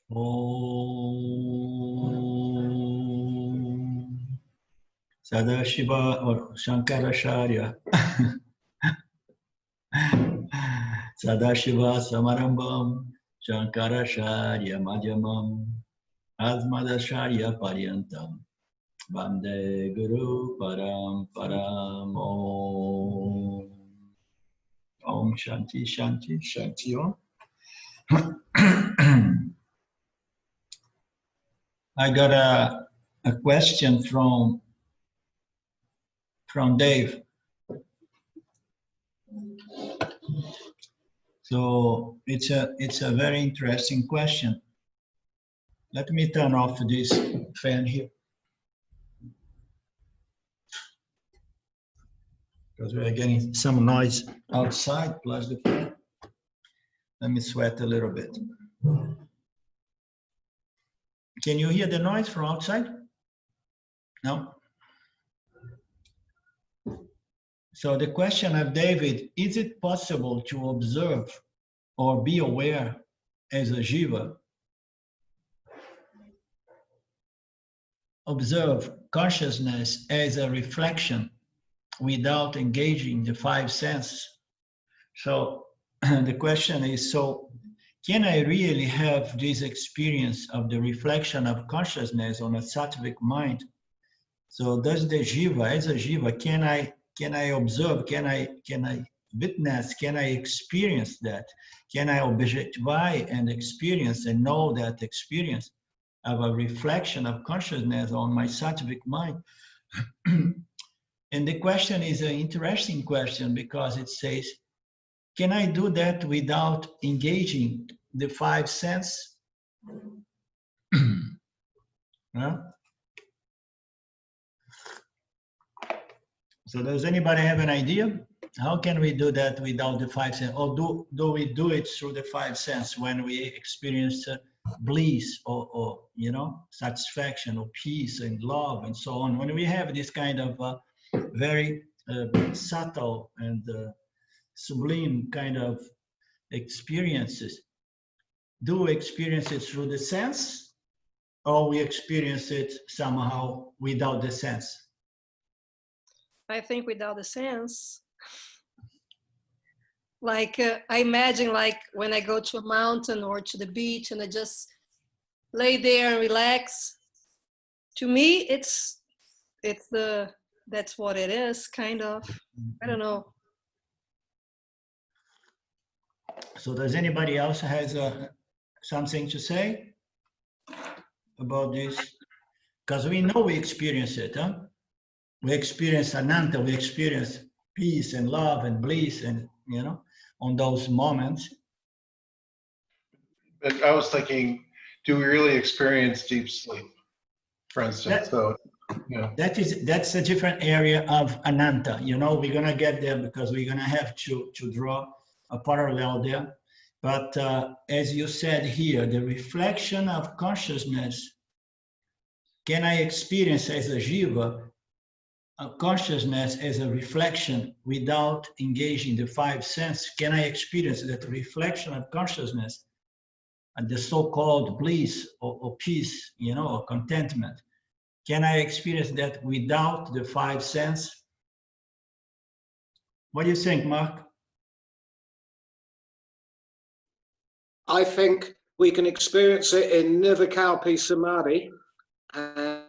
Om Sadashiva or Shankaracharya Sadashiva Samarambam Shankaracharya Madhyamam Asmadacharya Paryantam Vande Guru Param Param Om Om Shanti Shanti Shanti Om. I got a question from Dave. So it's a very interesting question. Let me turn off this fan here, because we are getting some noise outside plus the fan. Let me sweat a little bit. Can you hear the noise from outside? No? So the question of David, is it possible to observe or be aware as a jiva? Observe consciousness as a reflection without engaging the five senses. So the question is, so can I really have this experience of the reflection of consciousness on a sattvic mind? So does the jiva, as a jiva, can I observe, can I witness, can I experience that? Can I objectify and experience and know that experience of a reflection of consciousness on my sattvic mind? And the question is an interesting question, because it says, can I do that without engaging the five senses? Huh? So does anybody have an idea? How can we do that without the five senses? Or do we do it through the five senses when we experience bliss or you know, satisfaction or peace and love and so on? When we have this kind of very subtle and sublime kind of experiences, do we experience it through the sense, or we experience it somehow without the sense? I think without the sense. Like I imagine, like when I go to a mountain or to the beach and I just lay there and relax. To me, that's what it is, kind of. I don't know. So does anybody else has something to say about this? Because we know we experience it, huh? We experience Ananta, we experience peace and love and bliss, and you know, on those moments. But I was thinking, do we really experience deep sleep, for instance? That's a different area of Ananta. You know, we're gonna get there because we're gonna have to draw a parallel there. But as you said here, the reflection of consciousness, can I experience as a jiva consciousness as a reflection without engaging the five senses? Can I experience that reflection of consciousness and the so-called bliss or peace, you know, or contentment? Can I experience that without the five senses? What do you think, Mark? I think we can experience it in Nirvikalpa Samadhi, and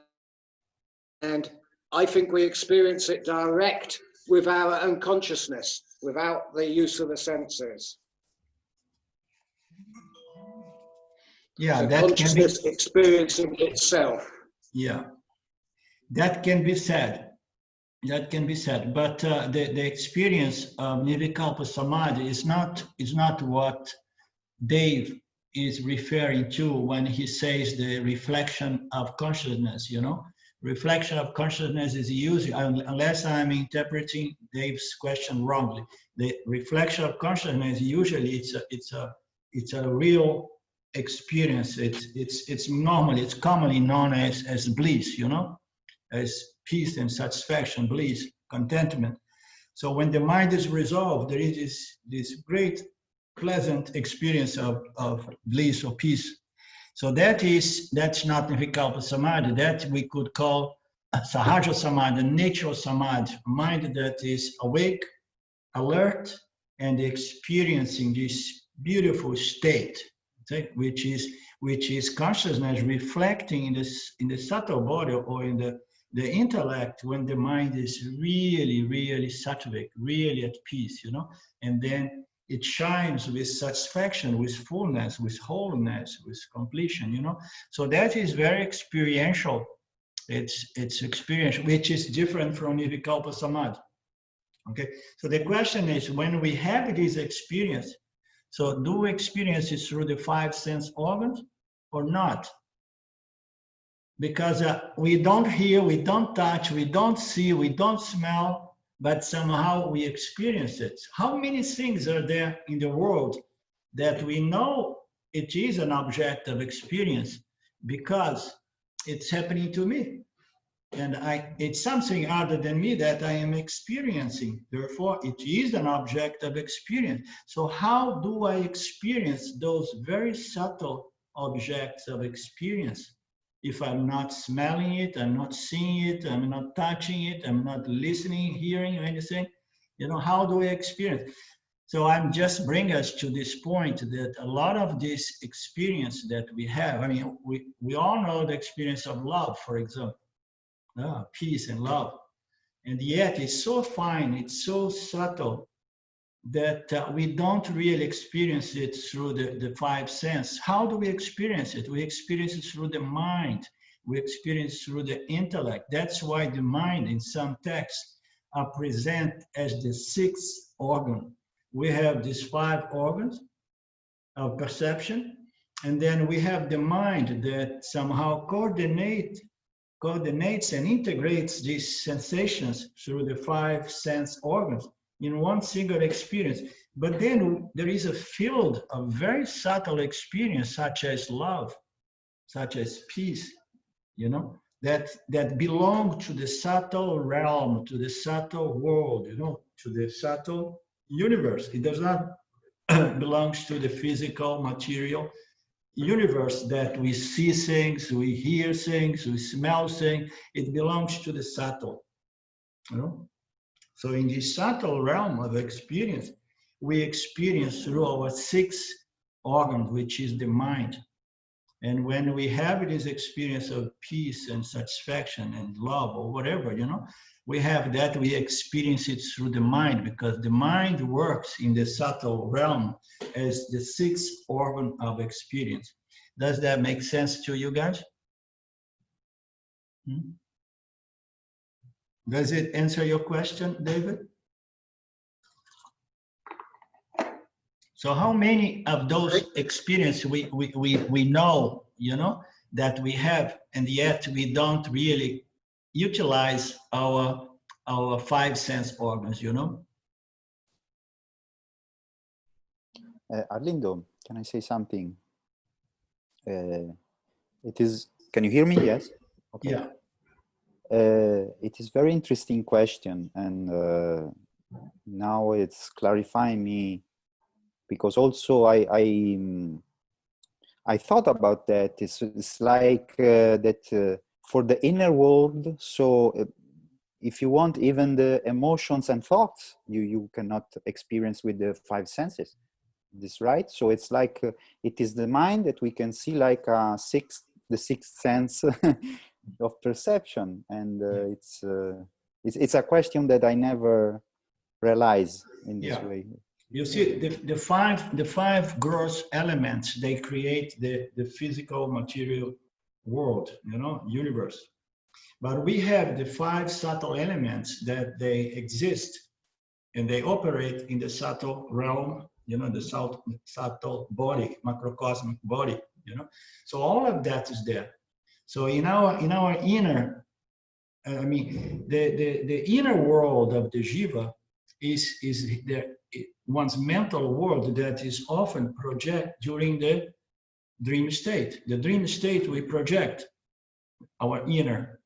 I think we experience it direct with our unconsciousness, without the use of the senses. Yeah, so that consciousness can be experiencing itself. Yeah, that can be said. That can be said. But the experience of Nirvikalpa Samadhi is not what Dave is referring to when he says the reflection of consciousness. You know, reflection of consciousness is usually, unless I'm interpreting Dave's question wrongly, the reflection of consciousness usually it's a real experience. It's commonly known as bliss, you know, as peace and satisfaction, bliss, contentment. So when the mind is resolved, there is this great pleasant experience of bliss or peace. So that's not Vikalpa Samadhi. That we could call Sahaja Samadhi, natural Samadhi, a mind that is awake, alert, and experiencing this beautiful state, okay, which is consciousness reflecting in the subtle body or in the intellect when the mind is really, really sattvic, really at peace, you know, and then it shines with satisfaction, with fullness, with wholeness, with completion, you know. So that is very experiential. It's experiential, which is different from Nirvikalpa Samadhi. Okay, so the question is, when we have this experience, so do we experience it through the 5 sense organs or not? Because we don't hear, we don't touch, we don't see, we don't smell, but somehow we experience it. How many things are there in the world that we know it is an object of experience because it's happening to me? And it's something other than me that I am experiencing. Therefore, it is an object of experience. So how do I experience those very subtle objects of experience? If I'm not smelling it, I'm not seeing it, I'm not touching it, I'm not listening, hearing, or anything, you know, how do I experience? So I'm just bringing us to this point that a lot of this experience that we have, I mean, we all know the experience of love, for example. Peace and love, and yet it's so fine, it's so subtle that we don't really experience it through the 5 senses. How do we experience it? We experience it through the mind, we experience it through the intellect. That's why the mind in some texts are present as the 6th organ. We have these 5 organs of perception, and then we have the mind that somehow coordinates and integrates these sensations through the 5 sense organs in one single experience. But then there is a field of very subtle experience, such as love, such as peace, you know, that belong to the subtle realm, to the subtle world, you know, to the subtle universe. It does not belong to the physical, material universe that we see things, we hear things, we smell things. It belongs to the subtle, you know. So in this subtle realm of experience, we experience through our 6th organ, which is the mind. And when we have this experience of peace and satisfaction and love or whatever, you know, we have that, we experience it through the mind, because the mind works in the subtle realm as the 6th organ of experience. Does that make sense to you guys? Does it answer your question, David? So how many of those experiences we know, you know, that we have, and yet we don't really utilize our 5 sense organs, you know? Arlindo, can I say something? Can you hear me? Yes? Okay. Yeah. It is very interesting question, and now it's clarifying me, because also I thought about that. It's like that for the inner world. So if you want, even the emotions and thoughts, you cannot experience with the 5 senses. This right? So it's like it is the mind that we can see like the 6th sense of perception, and it's a question that I never realized in this way. You see, the five gross elements, they create the physical material world, you know, universe. But we have the 5 subtle elements that they exist and they operate in the subtle realm, you know, the subtle body, macrocosmic body, you know. So all of that is there. So in our inner, I mean, the inner world of the jiva is one's mental world that is often projected during the dream state. The dream state, we project our inner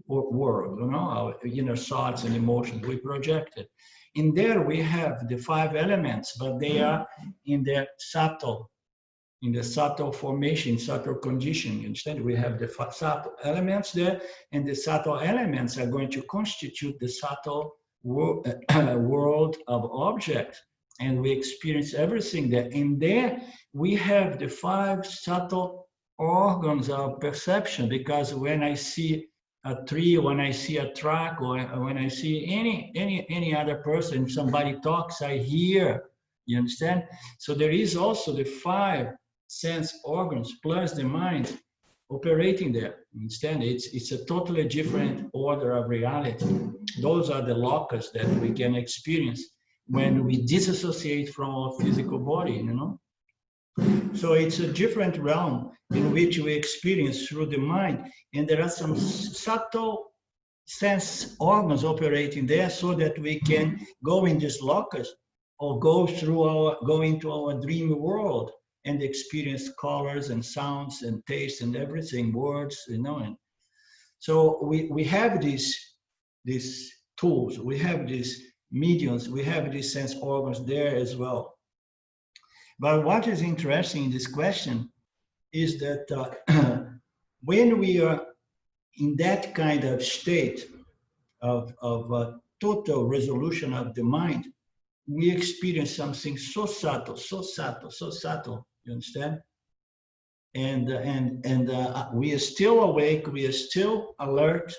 world, you know, our inner thoughts and emotions, we project it. In there we have the 5 elements, but they are in the subtle formation, subtle condition. Instead, we have the subtle elements there, and the subtle elements are going to constitute the subtle world of objects, and we experience everything there. In there, we have the 5 subtle organs of perception, because when I see a tree, when I see a truck, or when I see any other person, somebody talks, I hear. You understand? So there is also the 5 sense organs plus the mind operating there. Understand? It's a totally different order of reality. Those are the locus that we can experience when we disassociate from our physical body, you know? So it's a different realm in which we experience through the mind, and there are some subtle sense organs operating there so that we can go in this locus or go into our dream world and experience colors and sounds and taste and everything, words, you know. And so we have these tools, we have these mediums, we have these sense organs there as well. But what is interesting in this question is that when we are in that kind of state of total resolution of the mind, we experience something so subtle, so subtle, so subtle. You understand? And we are still awake, we are still alert,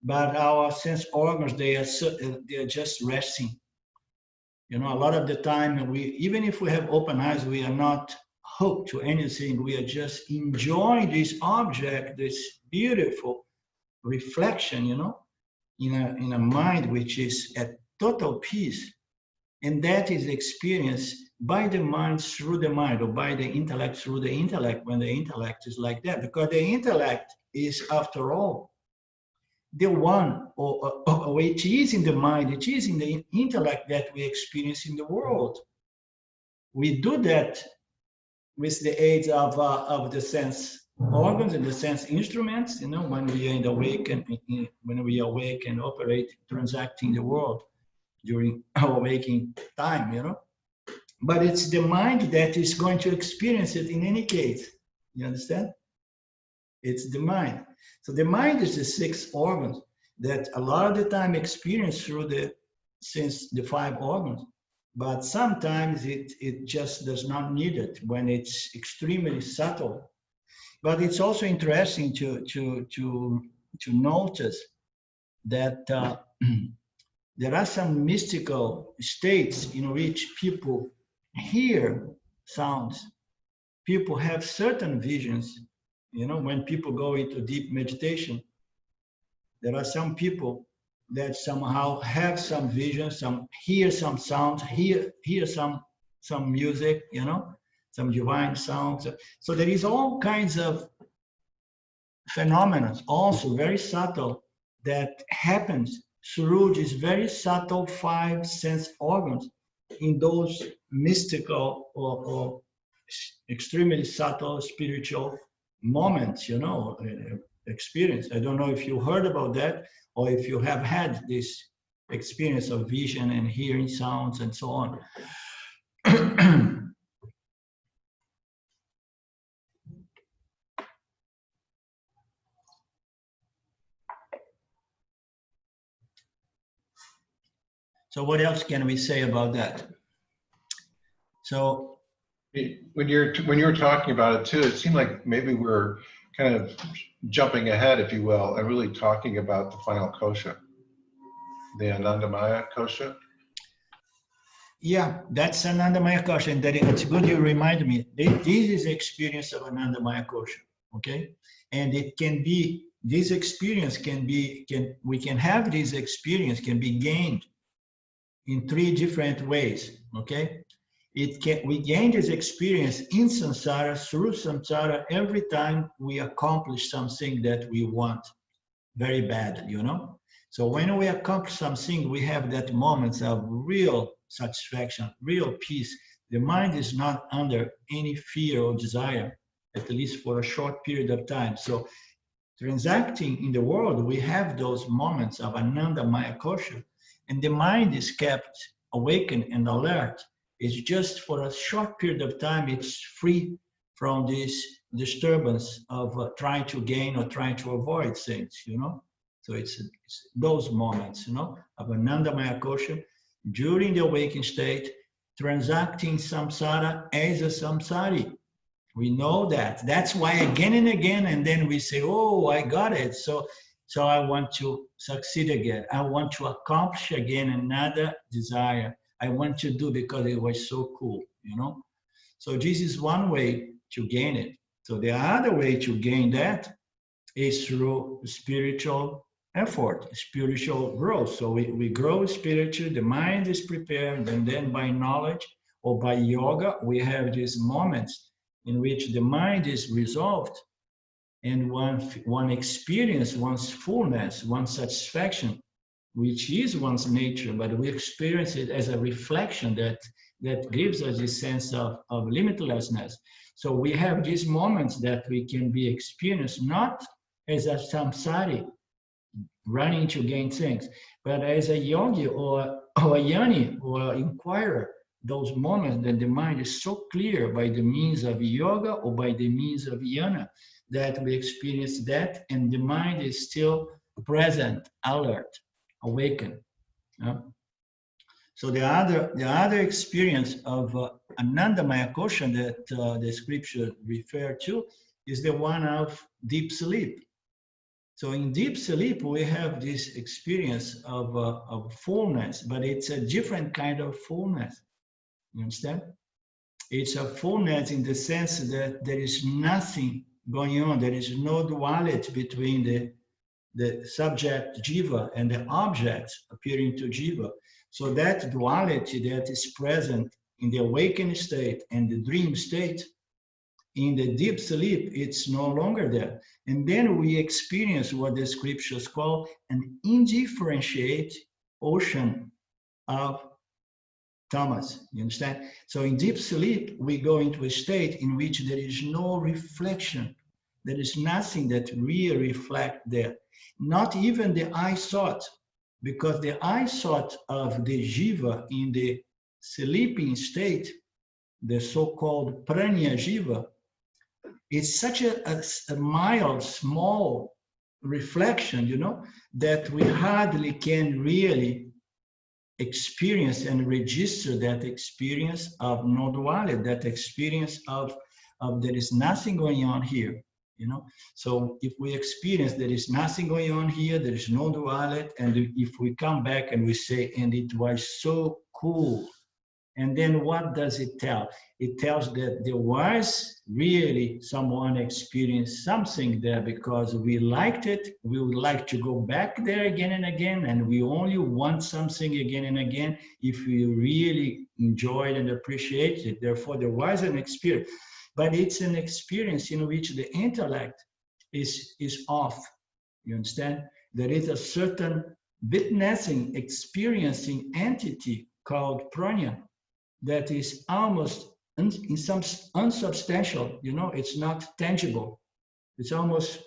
but our sense organs, they are just resting. You know, a lot of the time, even if we have open eyes, we are not hooked to anything. We are just enjoying this object, this beautiful reflection, you know, in a mind which is at total peace. And that is experienced by the mind through the mind, or by the intellect through the intellect, when the intellect is like that. Because the intellect is, after all, the one, or it is in the mind, it is in the intellect that we experience in the world. We do that with the aid of the sense organs and the sense instruments, you know, when we are when we awake and operate, transacting the world during our waking time, you know. But it's the mind that is going to experience it in any case. You understand? It's the mind. So the mind is the 6 organs that a lot of the time experience through the 5 organs. But sometimes it just does not need it when it's extremely subtle. But it's also interesting to notice that there are some mystical states in which people hear sounds. People have certain visions. You know, when people go into deep meditation, there are some people that somehow have some visions, hear some sounds, hear some music, you know, some divine sounds. So there is all kinds of phenomena, also very subtle, that happens through these very subtle 5 sense organs in those mystical or extremely subtle spiritual moments, you know, experience. I don't know if you heard about that, or if you have had this experience of vision and hearing sounds and so on. So what else can we say about that? So when you were talking about it too, it seemed like maybe we're kind of jumping ahead, if you will, and really talking about the final kosha, the Anandamaya kosha. Yeah, that's Anandamaya kosha, and it's good you remind me. This is the experience of Anandamaya kosha, okay? And it can be, this experience we can have this experience can be gained in 3 different ways, okay? We gain this experience in samsara, through samsara, every time we accomplish something that we want very bad, you know? So when we accomplish something, we have that moment of real satisfaction, real peace. The mind is not under any fear or desire, at least for a short period of time. So transacting in the world, we have those moments of Anandamaya kosha. and the mind is kept awakened and alert. It's just for a short period of time, it's free from this disturbance of trying to gain or trying to avoid things, you know. So it's those moments, you know, of Anandamaya kosha during the awakened state, transacting samsara as a samsari. We know that. That's why again and again, and then we say, oh, I got it. So I want to succeed again. I want to accomplish again another desire. I want to do because it was so cool, you know? So this is one way to gain it. So the other way to gain that is through spiritual effort, spiritual growth. So we grow spiritually, the mind is prepared, and then by knowledge or by yoga, we have these moments in which the mind is resolved and one experience one's fullness, one's satisfaction, which is one's nature, but we experience it as a reflection that gives us a sense of limitlessness. So we have these moments that we can be experienced not as a samsari, running to gain things, but as a yogi or a yani or inquirer, those moments that the mind is so clear by the means of yoga or by the means of jnana that we experience that, and the mind is still present, alert, awakened. So the other experience of Anandamaya kosha that the scripture refer to is the one of deep sleep. So in deep sleep, we have this experience of fullness, but it's a different kind of fullness. You understand? It's a fullness in the sense that there is nothing going on. There is no duality between the subject jiva and the objects appearing to jiva. So that duality that is present in the awakened state and the dream state, in the deep sleep, it's no longer there. And then we experience what the scriptures call an indifferentiate ocean of tamas. You understand? So in deep sleep, we go into a state in which there is no reflection. There is nothing that really reflects there. Not even the eye thought, because the eye thought of the jiva in the sleeping state, the so-called pranya jiva, is such a mild, small reflection, you know, that we hardly can really experience and register that experience of non-duality, that experience of there is nothing going on here, you know. So if we experience there is nothing going on here, there is no duality, and if we come back and we say, and it was so cool, and then what does it tell? It tells that there was really someone experienced something there because we liked it. We would like to go back there again and again, and we only want something again and again if we really enjoyed and appreciated it. Therefore, there was an experience, but it's an experience in which the intellect is off. You understand? There is a certain witnessing, experiencing entity called pranya that is almost in some unsubstantial, you know, it's not tangible. It's almost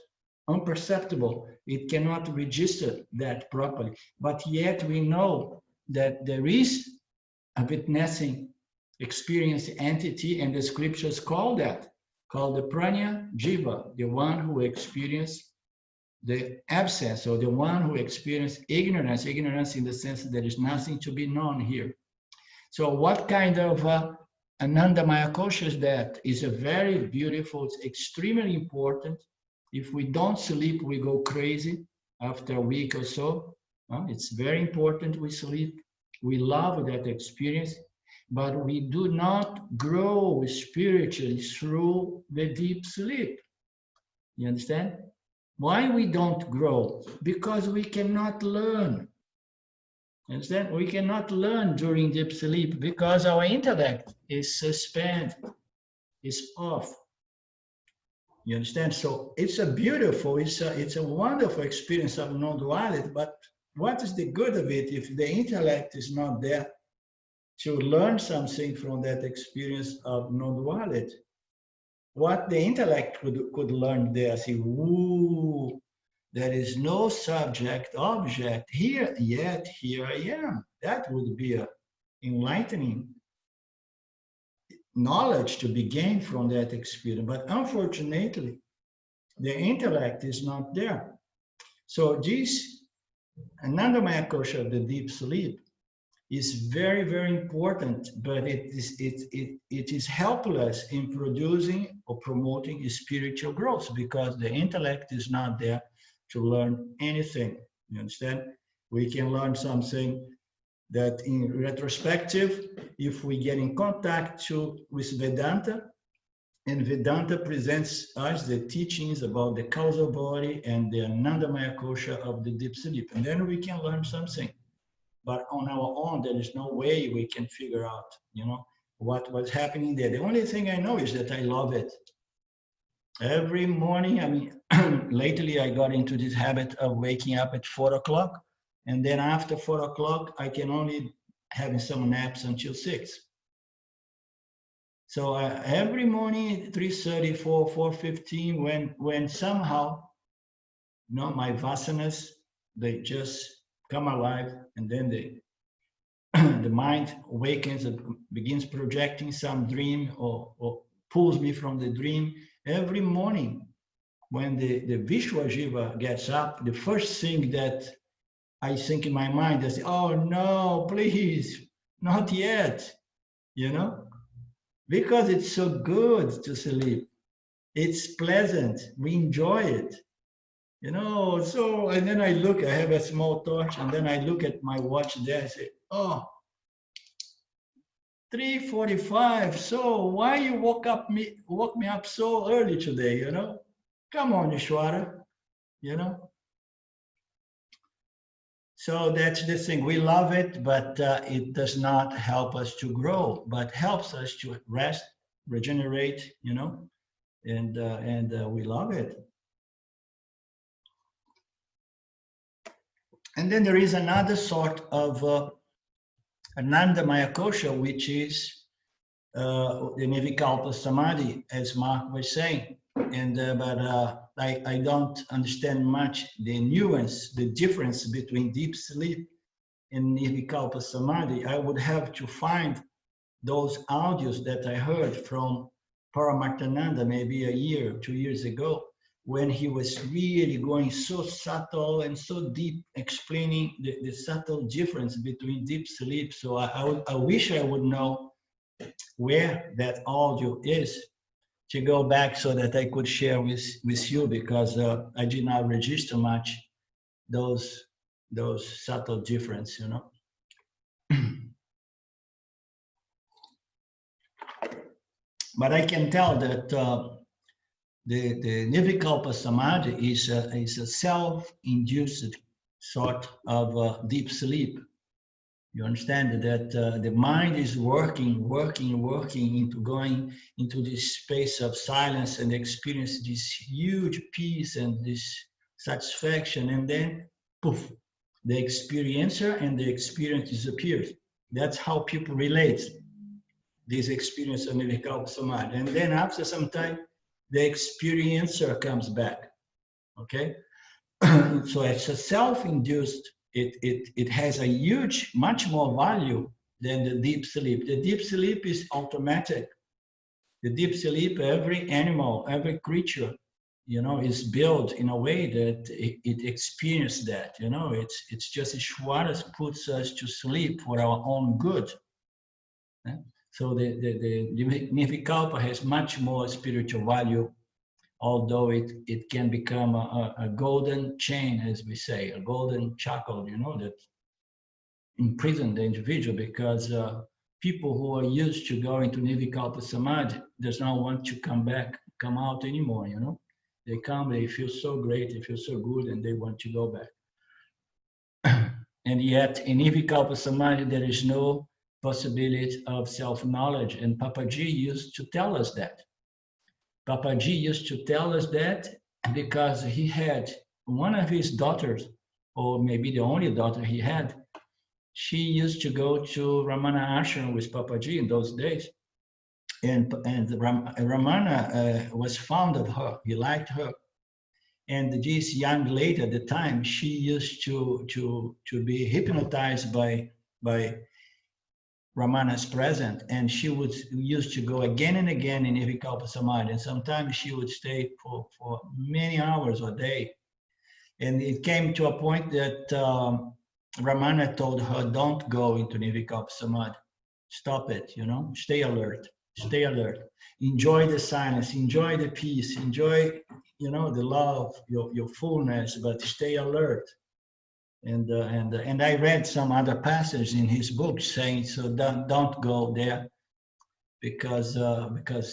imperceptible. It cannot register that properly. But yet we know that there is a witnessing experience entity, and the scriptures call the pranya jiva, the one who experienced the absence, or the one who experienced ignorance in the sense that there is nothing to be known here. So what kind of Anandamaya kosha is that? Is a very beautiful, it's extremely important. If we don't sleep, we go crazy after a week or so. It's very important we sleep. We love that experience, but we do not grow spiritually through the deep sleep. You understand? Why we don't grow? Because we cannot learn. Understand? We cannot learn during deep sleep because our intellect is suspended, is off. You understand? So it's a beautiful, it's a wonderful experience of non-duality, but what is the good of it if the intellect is not there to learn something from that experience of non-duality? What the intellect could learn there, see, ooh, there is no subject, object here, yet here I am. That would be a enlightening knowledge to be gained from that experience. But unfortunately, the intellect is not there. So this Anandamaya kosha of the deep sleep is very, very important, but it is helpless in producing or promoting spiritual growth because the intellect is not there to learn anything. You understand? We can learn something that in retrospective, if we get in contact with Vedanta, and Vedanta presents us the teachings about the causal body and the Anandamaya kosha of the deep sleep, and then we can learn something. But on our own, there is no way we can figure out, what was happening there. The only thing I know is that I love it. Every morning, I mean, lately I got into this habit of waking up at 4 o'clock. And then after 4 o'clock, I can only have some naps until 6. So every morning, 3:30, 4:15, when somehow, my vasanas, they just come alive, and then the mind awakens and begins projecting some dream or pulls me from the dream. Every morning, when the Vishwa Jiva gets up, the first thing that I think in my mind is, oh no, please, not yet, because it's so good to sleep. It's pleasant. We enjoy it. So, and then I have a small torch, and then I look at my watch there and say, oh, 3:45. So why you woke me up so early today, Come on, Ishwara, So that's the thing. We love it, but it does not help us to grow, but helps us to rest, regenerate, and we love it. And then there is another sort of Anandamaya kosha, which is the Nirvikalpa Samadhi, as Mark was saying. But I don't understand much the nuance, the difference between deep sleep and Nirvikalpa Samadhi. I would have to find those audios that I heard from Paramarthananda maybe a year, 2 years ago, when he was really going so subtle and so deep, explaining the subtle difference between deep sleep. So I wish I would know where that audio is to go back so that I could share with you, because I did not register much those subtle difference, But I can tell that the Nirvikalpa Samadhi is a self-induced sort of deep sleep. You understand that the mind is working into going into this space of silence and experience this huge peace and this satisfaction, and then poof, the experiencer and the experience disappears. That's how people relate this experience of Nirvikalpa Samadhi. And then after some time, the experiencer comes back, okay? So it's a self-induced, it has a huge, much more value than the deep sleep. The deep sleep is automatic. The deep sleep, every animal, every creature, is built in a way that it experiences that, it's just Ishwara puts us to sleep for our own good. So the Nirvikalpa has much more spiritual value, although it can become a golden chain, as we say, a golden shackle, that imprison the individual, because people who are used to going to Nirvikalpa Samadhi does not want to come out anymore, They come, they feel so great, they feel so good, and they want to go back. And yet in Nirvikalpa Samadhi, there is no possibility of self-knowledge. And Papaji used to tell us that. Papaji used to tell us that because he had one of his daughters, or maybe the only daughter he had, she used to go to Ramana Ashram with Papaji in those days. And Ramana was fond of her, he liked her. And this young lady at the time, she used to be hypnotized by Ramana's presence, and she would used to go again and again in Vivekachudamani Samadhi, and sometimes she would stay for many hours a day. And it came to a point that Ramana told her, don't go into Vivekachudamani Samadhi. Stop it, stay alert, enjoy the silence, enjoy the peace, enjoy, the love, your fullness, but stay alert. And I read some other passages in his book saying, so don't go there because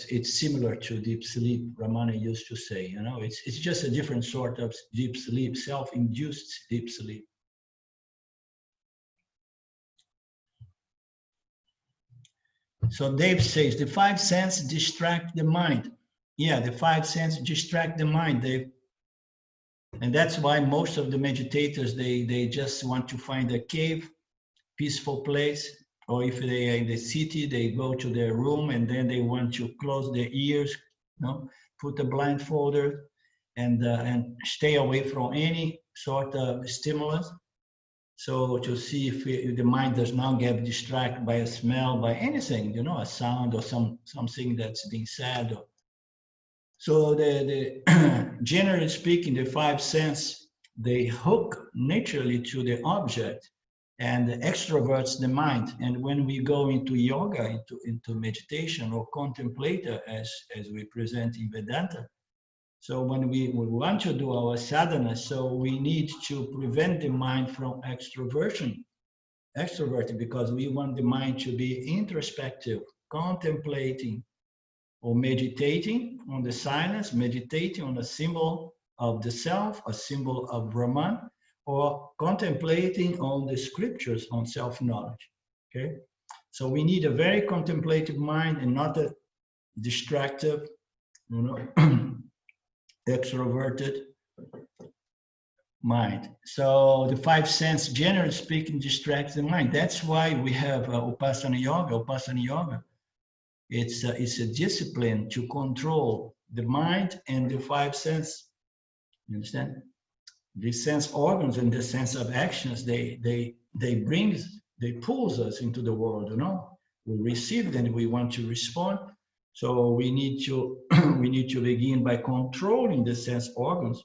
it's similar to deep sleep. Ramana used to say, it's just a different sort of deep sleep, self-induced deep sleep. So Dave says the five senses distract the mind. Yeah, the five senses distract the mind, Dave. And that's why most of the meditators, they just want to find a cave, peaceful place, or if they are in the city, they go to their room and then they want to close their ears, put a blindfolder and stay away from any sort of stimulus. So to see if the mind does not get distracted by a smell, by anything, a sound or something that's being said. So the generally speaking, the five senses, they hook naturally to the object and extroverts the mind. And when we go into yoga, into meditation or contemplator, as we present in Vedanta, so when we want to do our sadhana, so we need to prevent the mind from extroverted, because we want the mind to be introspective, contemplating, or meditating on the silence, meditating on a symbol of the self, a symbol of Brahman, or contemplating on the scriptures on self-knowledge, okay? So we need a very contemplative mind and not a distractive, extroverted mind. So the five senses, generally speaking, distracts the mind. That's why we have Upasana Yoga. It's a discipline to control the mind and the five senses. You understand? The sense organs and the sense of actions, they pulls us into the world. We receive and we want to respond. So we need to begin by controlling the sense organs,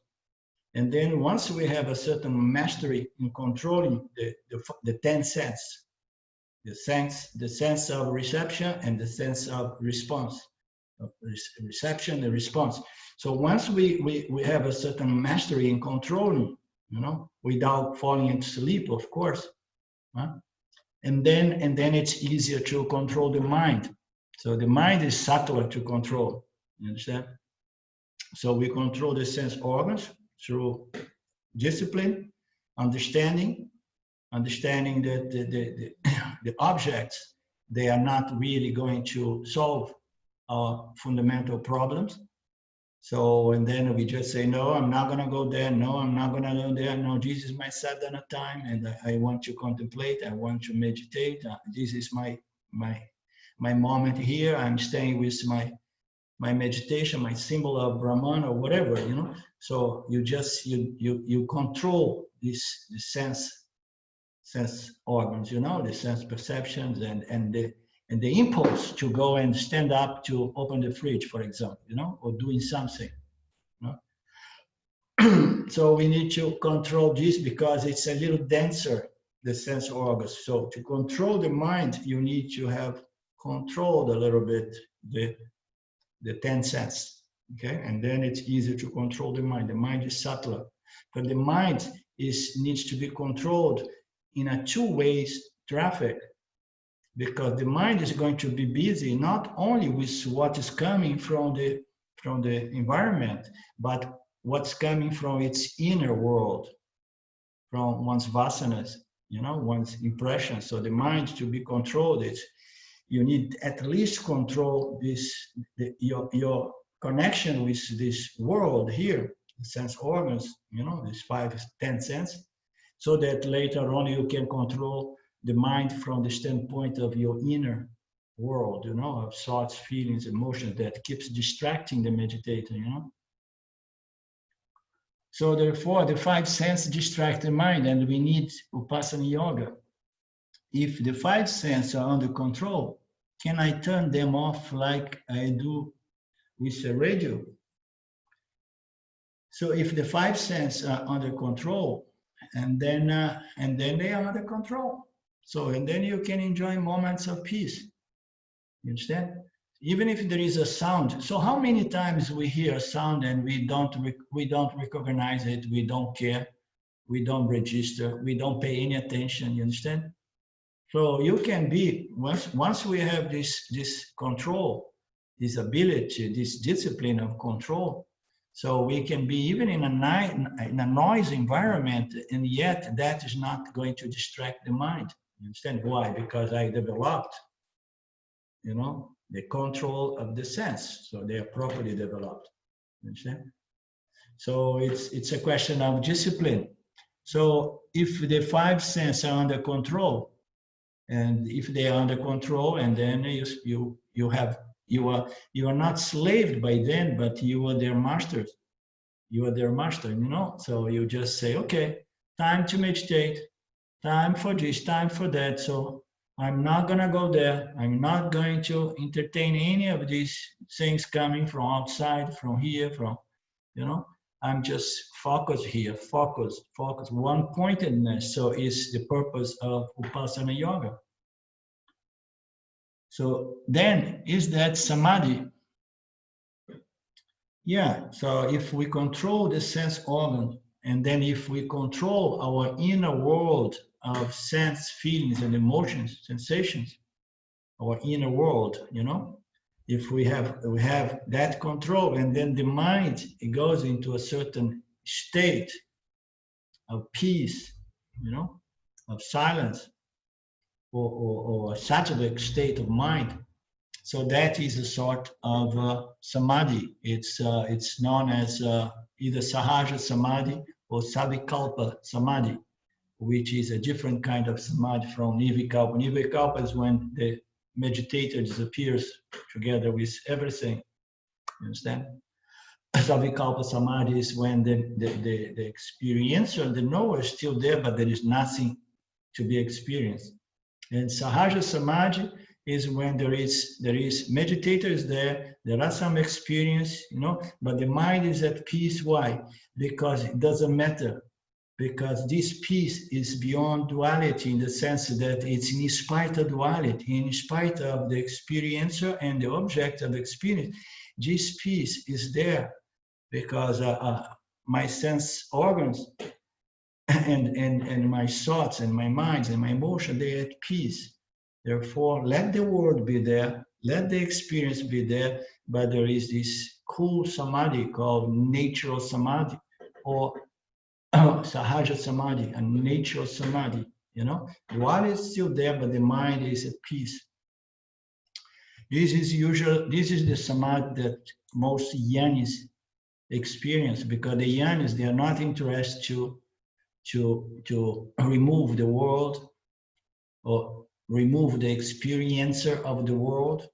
and then once we have a certain mastery in controlling the 10 senses. The sense of reception and the sense of response, reception and response. So once we have a certain mastery in controlling, without falling into sleep, of course, and then it's easier to control the mind. So the mind is subtler to control. You understand? So we control the sense organs through discipline, understanding that the objects, they are not really going to solve our fundamental problems. So, and then we just say, no, I'm not going to go there. No, I'm not going to go there. No, this is my sadhana time, and I want to contemplate. I want to meditate. This is my moment here. I'm staying with my meditation, my symbol of Brahman or whatever, So you just you control the sense organs, the sense perceptions and the impulse to go and stand up to open the fridge, for example, or doing something. So we need to control this because it's a little denser, the sense organs. So to control the mind, you need to have controlled a little bit the 10 senses, okay? And then it's easier to control the mind. The mind is subtler, but the mind needs to be controlled in a two-way traffic, because the mind is going to be busy not only with what is coming from the environment, but what's coming from its inner world, from one's vasanas, one's impressions. So the mind, to be controlled, you need at least control your connection with this world here, the sense organs, these 5, 10 senses, so that later on you can control the mind from the standpoint of your inner world, of thoughts, feelings, emotions that keeps distracting the meditator, So therefore, the five senses distract the mind, and we need Vipassana yoga. If the five senses are under control, can I turn them off like I do with a radio? So if the five senses are under control, and then they are under control. So and then you can enjoy moments of peace. You understand? Even if there is a sound. So how many times we hear a sound and we don't recognize it, we don't care, we don't register, we don't pay any attention. You understand? So you can be once we have this control, this ability, this discipline of control. So we can be even in a noisy environment, and yet that is not going to distract the mind. You understand why? Because I developed, the control of the sense. So they are properly developed. You understand? So it's a question of discipline. So if the five senses are under control, and if they are under control, and then you are not slaved by them, but you are their masters. You are their master, So you just say, okay, time to meditate, time for this, time for that. So I'm not gonna go there. I'm not going to entertain any of these things coming from outside, from here, I'm just focused here, focus, one-pointedness. So it's the purpose of Vipassana yoga. So then, is that samadhi? Yeah, so if we control the sense organ, and then if we control our inner world of sense, feelings, and emotions, sensations, our inner world, if we have that control, and then the mind, it goes into a certain state of peace, of silence, or a sattvic state of mind. So that is a sort of samadhi. It's known as either sahaja samadhi or savikalpa samadhi, which is a different kind of samadhi from nirvikalpa. Nirvikalpa is when the meditator disappears together with everything. You understand? Savikalpa samadhi is when the experiencer, the knower, is still there, but there is nothing to be experienced. And sahaja samadhi is when there is meditator is there are some experience, but the mind is at peace. Why? Because it doesn't matter. Because this peace is beyond duality, in the sense that it's in spite of duality, in spite of the experiencer and the object of experience. This peace is there because my sense organs and my thoughts and my minds and my emotion, they're at peace. Therefore, let the world be there, let the experience be there, but there is this cool samadhi called natural samadhi, or sahaja samadhi, a natural samadhi. Duality is still there, but the mind is at peace. This is the samadhi that most yanis experience, because the yanis, they are not interested to remove the world or remove the experiencer of the world.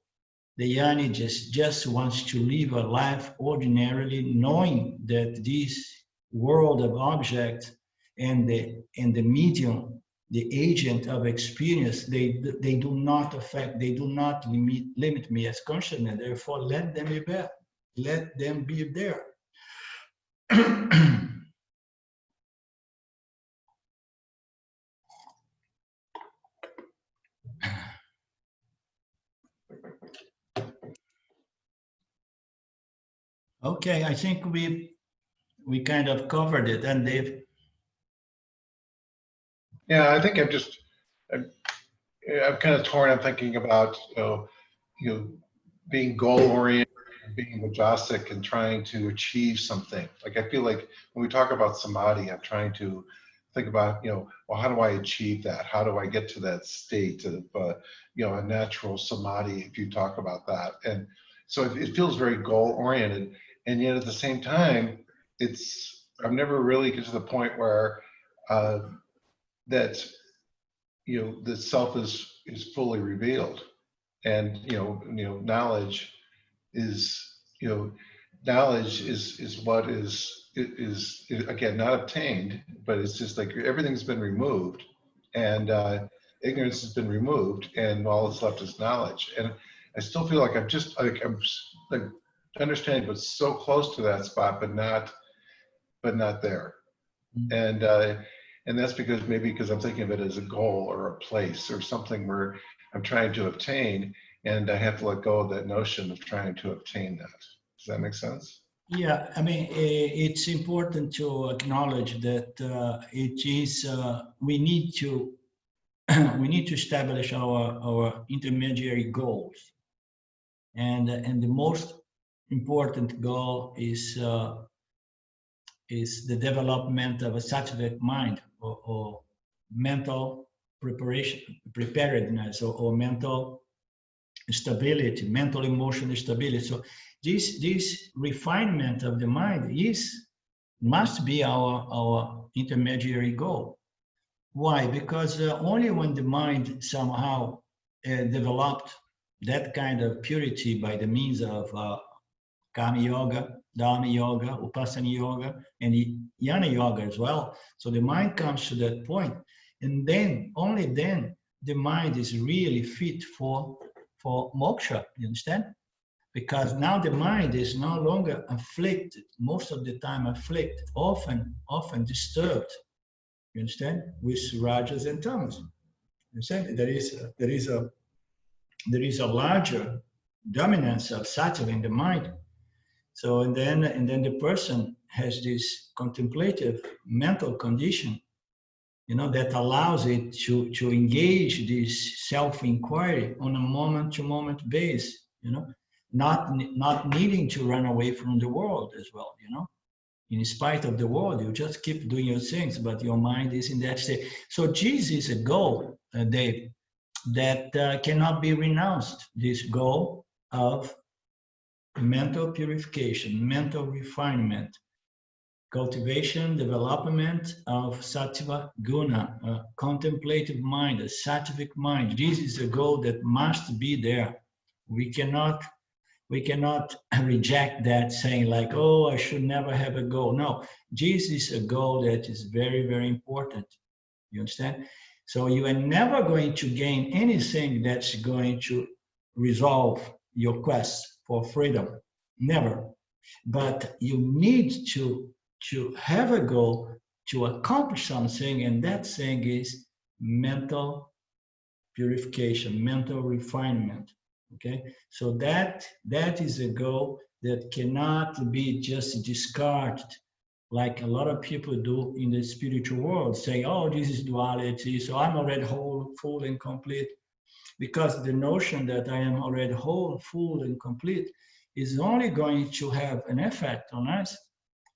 The yani just wants to live a life ordinarily, knowing that this world of objects and the medium, the agent of experience, they do not affect, they do not limit me as consciousness. Therefore, let them be there. Let them be there. Okay, I think we kind of covered it, and Dave. Yeah, I think I'm kind of torn. I'm thinking about being goal oriented, being vajasic, and trying to achieve something. Like I feel like when we talk about samadhi, I'm trying to think about well, how do I achieve that? How do I get to that state of a natural samadhi? If you talk about that, and so it feels very goal oriented, and yet at the same time, I've never really get to the point where that the self is fully revealed, and knowledge is knowledge is what is again not obtained, but it's just like everything's been removed, and ignorance has been removed, and all that's left is knowledge. And I still feel like I'm like understanding, but so close to that spot, but not there. And that's because I'm thinking of it as a goal or a place or something where I'm trying to obtain, and I have to let go of that notion of trying to obtain that. Does that make sense? Yeah, I mean, it's important to acknowledge that it is we need to we need to establish our intermediary goals, and the most important goal is the development of a sattvic mind, or mental preparedness, or mental stability, mental emotional stability. So this refinement of the mind must be our intermediary goal. Why? Because only when the mind somehow developed that kind of purity by the means of Kama Yoga, Dharma Yoga, Upasana Yoga, and Jnana Yoga as well. So the mind comes to that point, and then, only then, the mind is really fit for moksha, you understand? Because now the mind is no longer afflicted, most of the time afflicted, often disturbed, you understand, with rajas and tamas. You understand? There is a larger dominance of sattva in the mind. So and then the person has this contemplative mental condition, that allows it to engage this self-inquiry on a moment-to-moment basis, not needing to run away from the world as well, In spite of the world, you just keep doing your things, but your mind is in that state. So this is a goal, Dave, that cannot be renounced. This goal of mental purification, mental refinement, cultivation, development of sattva guna, a contemplative mind, a sattvic mind. This is a goal that must be there. We cannot reject that, saying like, oh, I should never have a goal. No, this is a goal that is very, very important. You understand? So you are never going to gain anything that's going to resolve your quest for freedom. Never. But you need to have a goal to accomplish something, and that thing is mental purification, mental refinement. Okay, so that is a goal that cannot be just discarded, like a lot of people do in the spiritual world, saying, oh, this is duality, so I'm already whole, full, and complete. Because the notion that I am already whole, full, and complete is only going to have an effect on us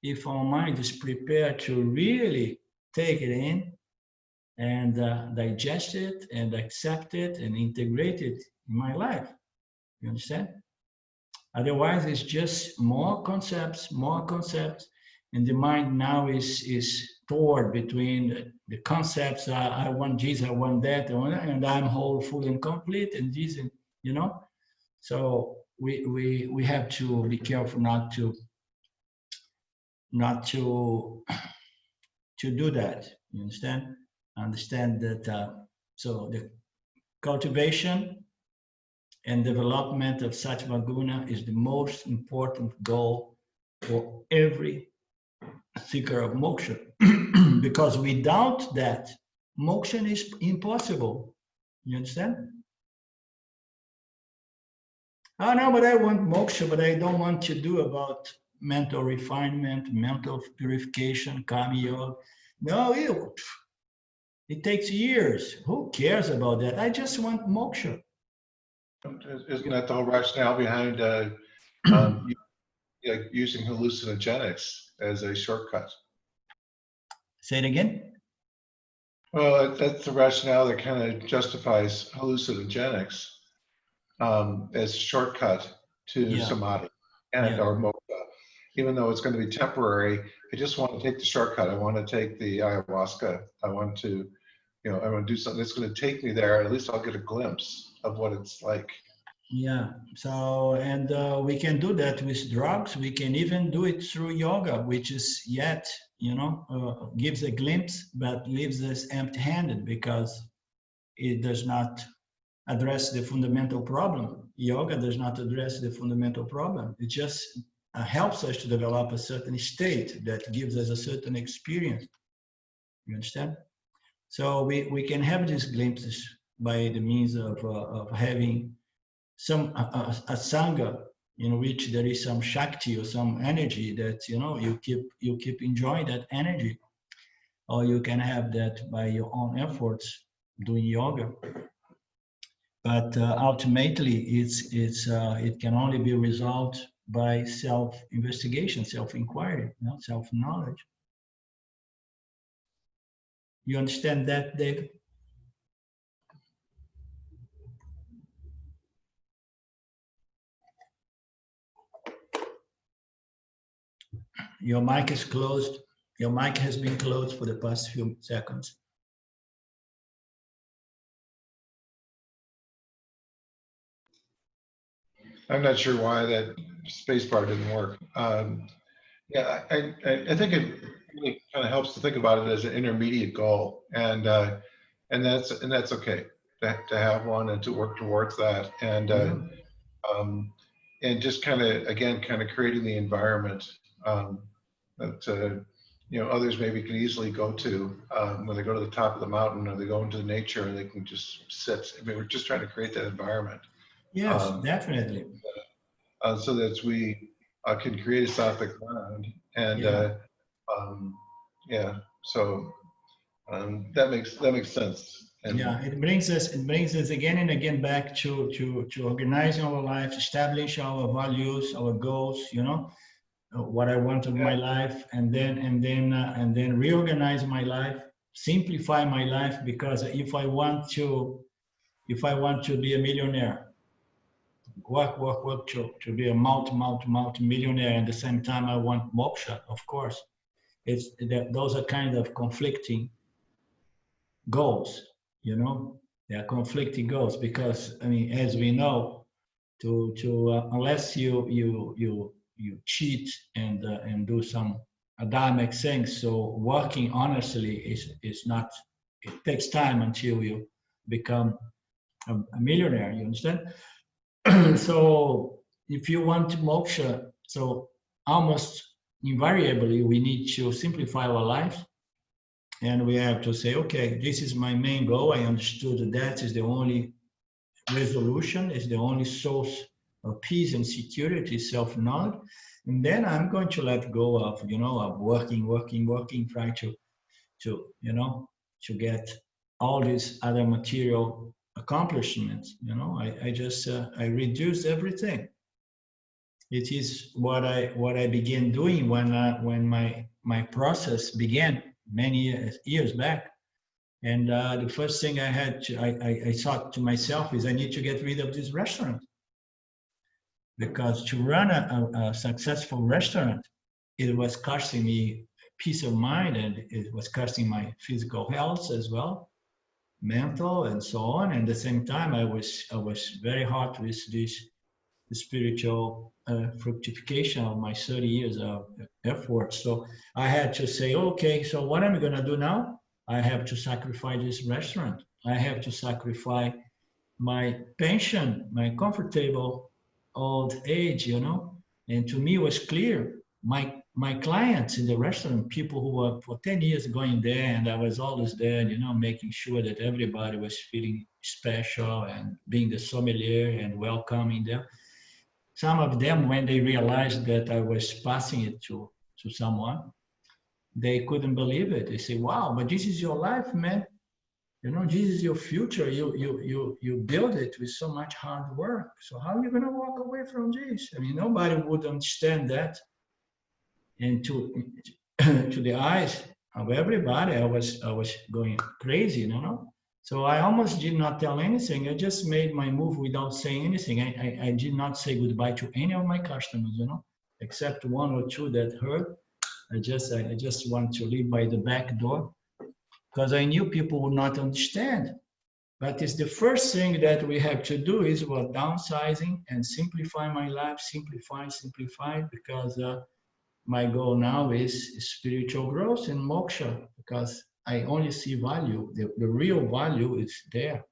if our mind is prepared to really take it in and digest it and accept it and integrate it in my life. You understand? Otherwise, it's just more concepts, and the mind now is torn between the concepts. I want this, I want that, and I'm whole, full, and complete, and this, and So we have to be careful not to do that. You understand? Understand that. So the cultivation and development of sattva guna is the most important goal for every seeker of moksha. Because without that, moksha is impossible. You understand? Oh, no, but I want moksha, but I don't want to do about mental refinement, mental purification, kama yoga. No, it takes years. Who cares about that? I just want moksha. Isn't that the whole rationale behind using hallucinogenics as a shortcut? Say it again. Well, that's the rationale that kind of justifies hallucinogenics as a shortcut to samadhi and or moksha. Even though it's going to be temporary, I just want to take the shortcut. I want to take the ayahuasca. I want to do something that's going to take me there. At least I'll get a glimpse of what it's like. Yeah. So, and we can do that with drugs. We can even do it through yoga, which is yet, gives a glimpse, but leaves us empty-handed because it does not address the fundamental problem. Yoga does not address the fundamental problem. It just helps us to develop a certain state that gives us a certain experience. You understand? So we can have these glimpses by the means of having some a sangha in which there is some shakti or some energy that you keep enjoying that energy, or you can have that by your own efforts doing yoga. But ultimately, it can only be resolved by self-investigation, self-inquiry, self-knowledge. You understand that, David? Your mic is closed. Your mic has been closed for the past few seconds. I'm not sure why that space bar didn't work. Yeah, I think it really kind of helps to think about it as an intermediate goal, and that's okay to have one and to work towards that, and just kind of again kind of creating the environment that others maybe can easily go to when they go to the top of the mountain or they go into nature and they can just sit. I mean, we're just trying to create that environment. Yes, definitely. So that we can create a sattvic mind, and so that makes sense. And yeah, it brings us again and again back to organizing our life, establish our values, our goals. What I want of my life, and then reorganize my life, simplify my life. Because if I want to be a millionaire, work to be a multi-millionaire, and at the same time I want moksha, of course, it's that those are kind of conflicting goals. They are conflicting goals because, I mean, as we know, unless you cheat and do some adamic things, so working honestly is not. It takes time until you become a millionaire. You understand? So if you want moksha, so almost invariably we need to simplify our life, and we have to say, okay, this is my main goal. I understood that is the only resolution, is the only source of peace and security, self-knowledge. And then I'm going to let go of, of working, try to get all these other material accomplishments. I just I reduce everything. It is what I began doing when my process began many years back. And the first thing I thought to myself is I need to get rid of this restaurant, because to run a successful restaurant, it was costing me peace of mind, and it was costing my physical health as well, mental and so on. And at the same time, I was very hot with this spiritual fructification of my 30 years of effort. So I had to say, okay, so what am I going to do now? I have to sacrifice this restaurant. I have to sacrifice my pension, my comfortable old age, And to me, it was clear. My clients in the restaurant, people who were for 10 years going there, and I was always there, making sure that everybody was feeling special and being the sommelier and welcoming them. Some of them, when they realized that I was passing it to someone, they couldn't believe it. They say, wow, but this is your life, man. This is your future. You build it with so much hard work. So how are you going to walk away from this? I mean, nobody would understand that. And to the eyes of everybody, I was going crazy, So I almost did not tell anything. I just made my move without saying anything. I did not say goodbye to any of my customers, except one or two that heard. I just want to leave by the back door, because I knew people would not understand. But it's the first thing that we have to do is what downsizing and simplify my life, simplify, because my goal now is spiritual growth and moksha, because I only see value. The real value is there.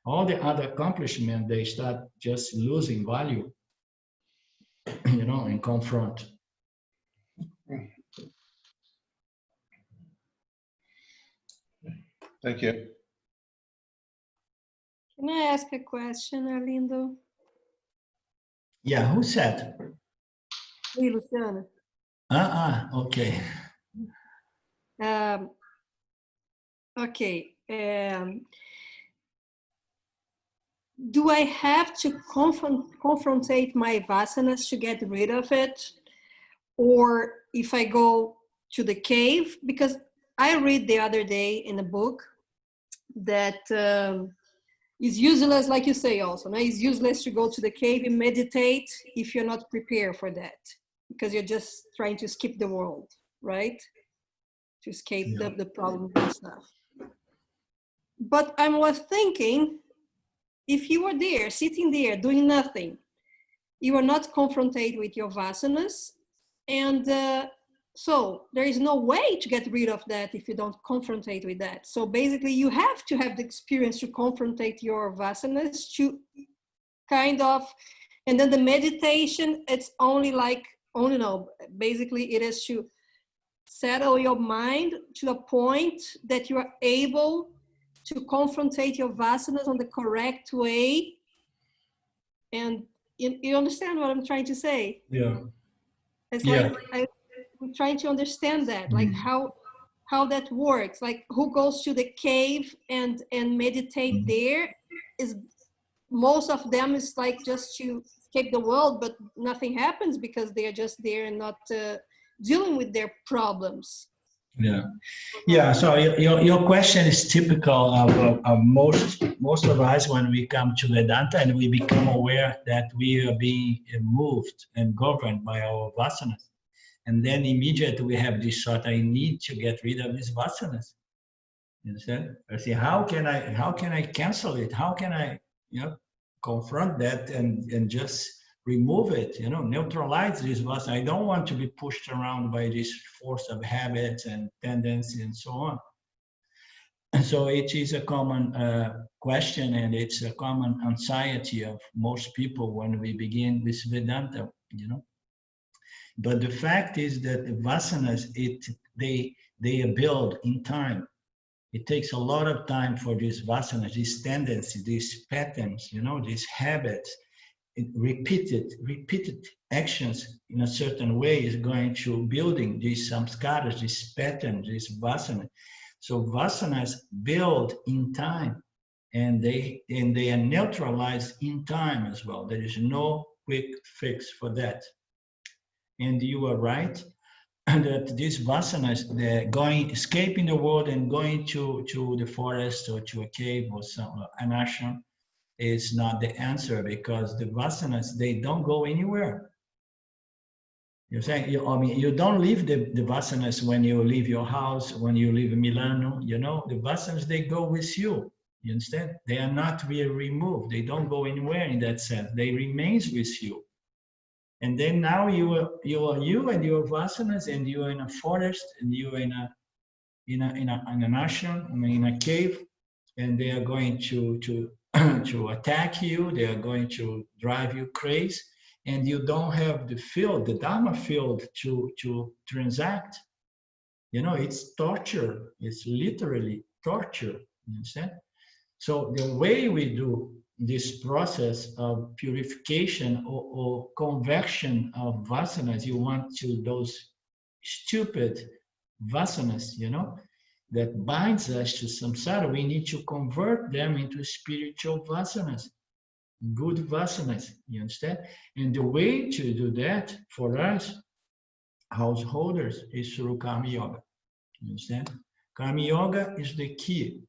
All the other accomplishments, they start just losing value, you know, and confront. Thank you. Can I ask a question, Arlindo? Yeah, who said? Hey, Luciana. Okay. Okay. Do I have to confrontate my vasanas to get rid of it? Or if I go to the cave? Because I read the other day in a book that is useless, like you say also, no? It's useless to go to the cave and meditate if you're not prepared for that, because you're just trying to skip the world, right? To escape the problems and stuff. But I was thinking, if you were there, sitting there, doing nothing, you are not confronted with your vasanas, and so there is no way to get rid of that if you don't confrontate with that. So basically you have to have the experience to confrontate your vasanas to kind of, and then the meditation, it's only like, no, basically it is to settle your mind to a point that you are able to confrontate your vasanas on the correct way. And you understand what I'm trying to say? Yeah. It's Yeah. like I'm trying to understand that, like how that works. Like who goes to the cave and meditate there is, most of them is like just to escape the world, but nothing happens because they are just there and not dealing with their problems. Yeah. So your question is typical of most of us when we come to Vedanta and we become aware that we are being moved and governed by our vasanas. And then immediately we have this thought, I need to get rid of these vasanas. You understand? I say, how can I cancel it? How can I, confront that and just remove it, neutralize this vasana? I don't want to be pushed around by this force of habits and tendencies and so on. And so it is a common question, and it's a common anxiety of most people when we begin this Vedanta, But the fact is that the vasanas, they are built in time. It takes a lot of time for these vasanas, these tendencies, these patterns, these habits, repeated actions in a certain way is going to building these samskaras, these patterns, these vasanas. So vasanas build in time, and they are neutralized in time as well. There is no quick fix for that. And you are right that these vasanas, they're escaping the world and going to the forest or to a cave or an ashram is not the answer, because the vasanas, they don't go anywhere. You're saying, you don't leave the vasanas when you leave your house, when you leave Milano, the vasanas, they go with you. You understand? They are not really removed. They don't go anywhere in that sense. They remains with you. And then now you are you and your vasanas, and you are in a forest, and you are in an ashram, in a cave, and they are going to attack you. They are going to drive you crazy, and you don't have the field, the Dharma field, to transact. It's torture. It's literally torture. You understand? So the way we do this process of purification or convection of vasanas, you want to those stupid vasanas, that binds us to samsara, we need to convert them into spiritual vasanas, good vasanas, you understand? And the way to do that for us, householders, is through Karma Yoga, you understand? Karma Yoga is the key.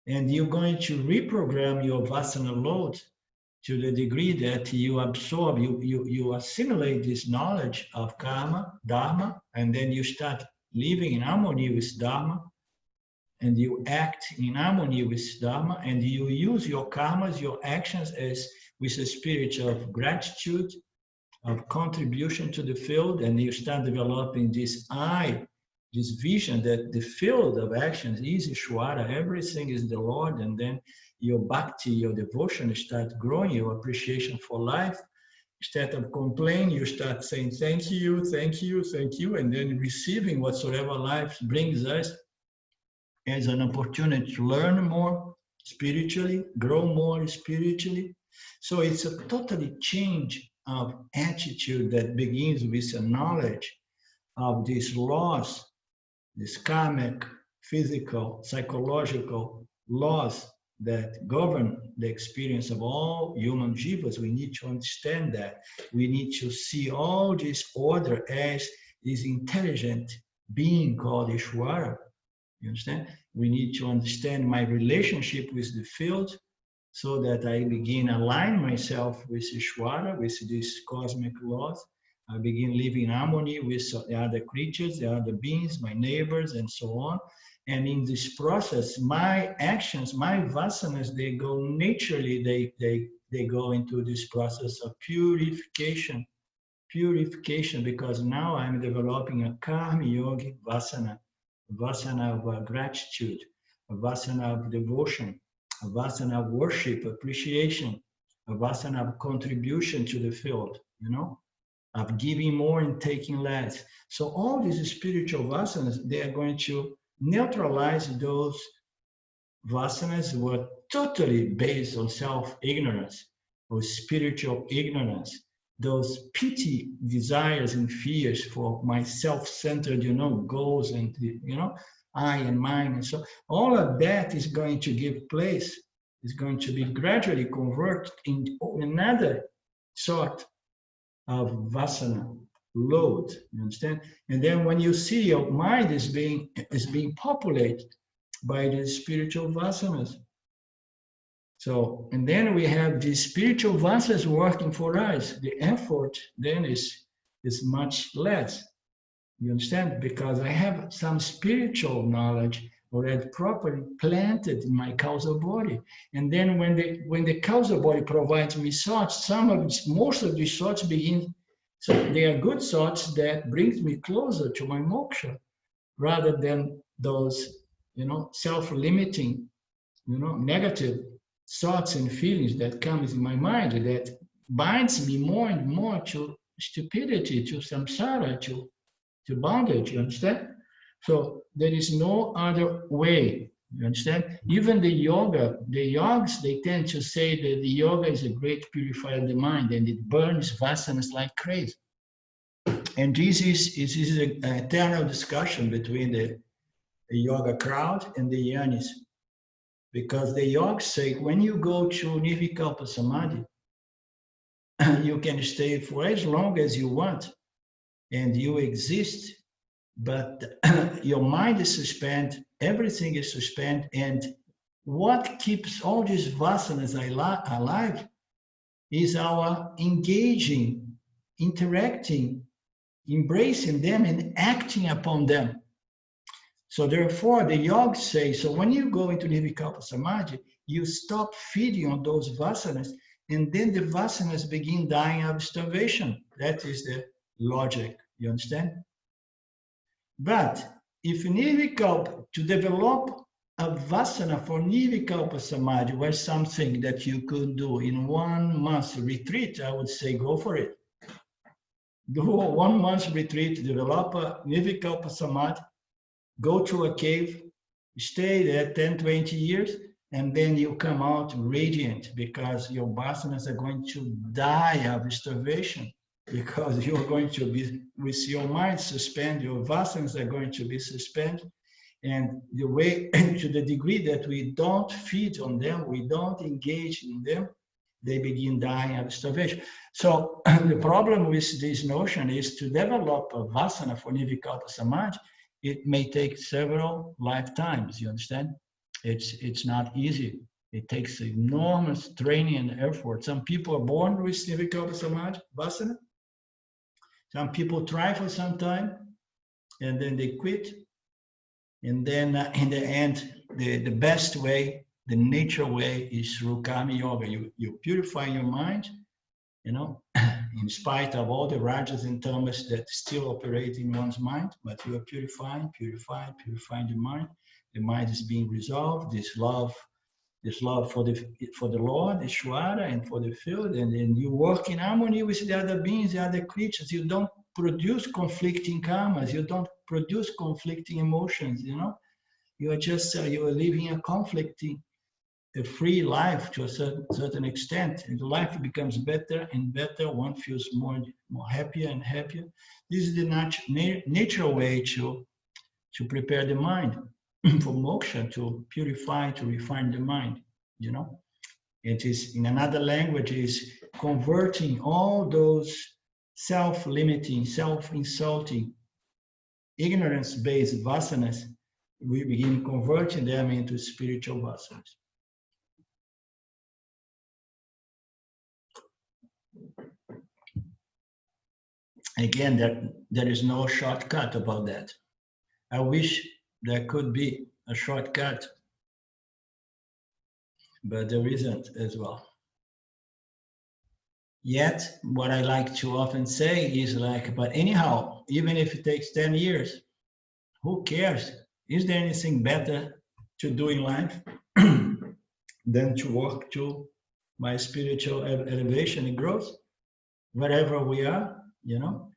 And you're going to reprogram your vasana load to the degree that you absorb, you assimilate this knowledge of karma, dharma, and then you start living in harmony with dharma. and you act in harmony with Dharma, and you use your karmas, your actions as with a spirit of gratitude, of contribution to the field, and you start developing this this vision that the field of actions is Ishvara, everything is the Lord, and then your bhakti, your devotion start growing, your appreciation for life. Instead of complaining, you start saying thank you, thank you, thank you, and then receiving whatsoever life brings us as an opportunity to learn more spiritually, grow more spiritually. So it's a totally change of attitude that begins with a knowledge of these laws, these karmic, physical, psychological laws that govern the experience of all human jivas. We need to understand that. We need to see all this order as this intelligent being called Ishvara. You understand? We need to understand my relationship with the field so that I begin align myself with Ishvara, with these cosmic laws. I begin living in harmony with the other creatures, the other beings, my neighbors, and so on. And in this process, my actions, my vasanas, they go naturally, they go into this process of purification, because now I'm developing a karma yogi vasana, a vasana of gratitude, a vasana of devotion, a vasana of worship, appreciation, a vasana of contribution to the field, you know, of giving more and taking less. So all these spiritual vasanas, they are going to neutralize those vasanas were totally based on self-ignorance or spiritual ignorance, those petty desires and fears for my self-centered, you know, goals and, you know, I and mine. And so all of that is going to give place, is going to be gradually converted into another sort of vasana load, you understand? And then when you see your mind is being populated by the spiritual vasanas. So, and then we have the spiritual vasanas working for us. The effort then is much less. You understand? Because I have some spiritual knowledge already properly planted in my causal body. And then when the causal body provides me thoughts, most of these thoughts begin, so they are good thoughts that brings me closer to my moksha, rather than those, you know, self-limiting, you know, negative thoughts and feelings that comes in my mind that binds me more and more to stupidity, to samsara, to bondage, you understand? So there is no other way, you understand? Even the yogs, they tend to say that the yoga is a great purifier of the mind and it burns vasanas like crazy. And this is an eternal discussion between the yoga crowd and the yanis. Because the yogs say, when you go to Nirvikalpa Samadhi, you can stay for as long as you want and you exist, but your mind is suspended, everything is suspended, and what keeps all these vasanas alive is our engaging, interacting, embracing them and acting upon them. So therefore, the yogs say, so when you go into Nirvikalpa Samadhi, you stop feeding on those vasanas, and then the vasanas begin dying of starvation. That is the logic, you understand? But if Nirvikalpa, to develop a vasana for Nirvikalpa Samadhi was something that you could do in 1 month retreat, I would say go for it. Do a 1 month retreat, develop a Nirvikalpa Samadhi, go to a cave, stay there 10, 20 years, and then you come out radiant because your vasanas are going to die of starvation, because you're going to be, with your mind suspended, your vasanas are going to be suspended. And the way, to the degree that we don't feed on them, we don't engage in them, they begin dying of starvation. So the problem with this notion is to develop a vasana for Nirvikalpa Samadhi. It may take several lifetimes, you understand? It's not easy. It takes enormous training and effort. Some people are born with Nirvikalpa Samadhi, vasana. Some people try for some time, and then they quit. And then in the end, the best way, the natural way is through karma yoga. You purify your mind, you know, in spite of all the rajas and tamas that still operate in one's mind, but you are purifying the mind. The mind is being resolved. This love for the Lord, Ishvara, and for the field, and then you work in harmony with the other beings, the other creatures. You don't produce conflicting karmas. You don't produce conflicting emotions. You know, you are just you are living a conflicting, a free life to a certain extent, and life becomes better and better. One feels more happier and happier. This is the natural way to prepare the mind for moksha, to purify, to refine the mind. You know, it is, in another language, is converting all those self-limiting, self-insulting, ignorance-based vasanas. We begin converting them into spiritual vasanas. Again, there is no shortcut about that. I wish there could be a shortcut, but there isn't as well. Yet, what I like to often say is like, but anyhow, even if it takes 10 years, who cares? Is there anything better to do in life than to work to my spiritual elevation and growth, wherever we are, you know?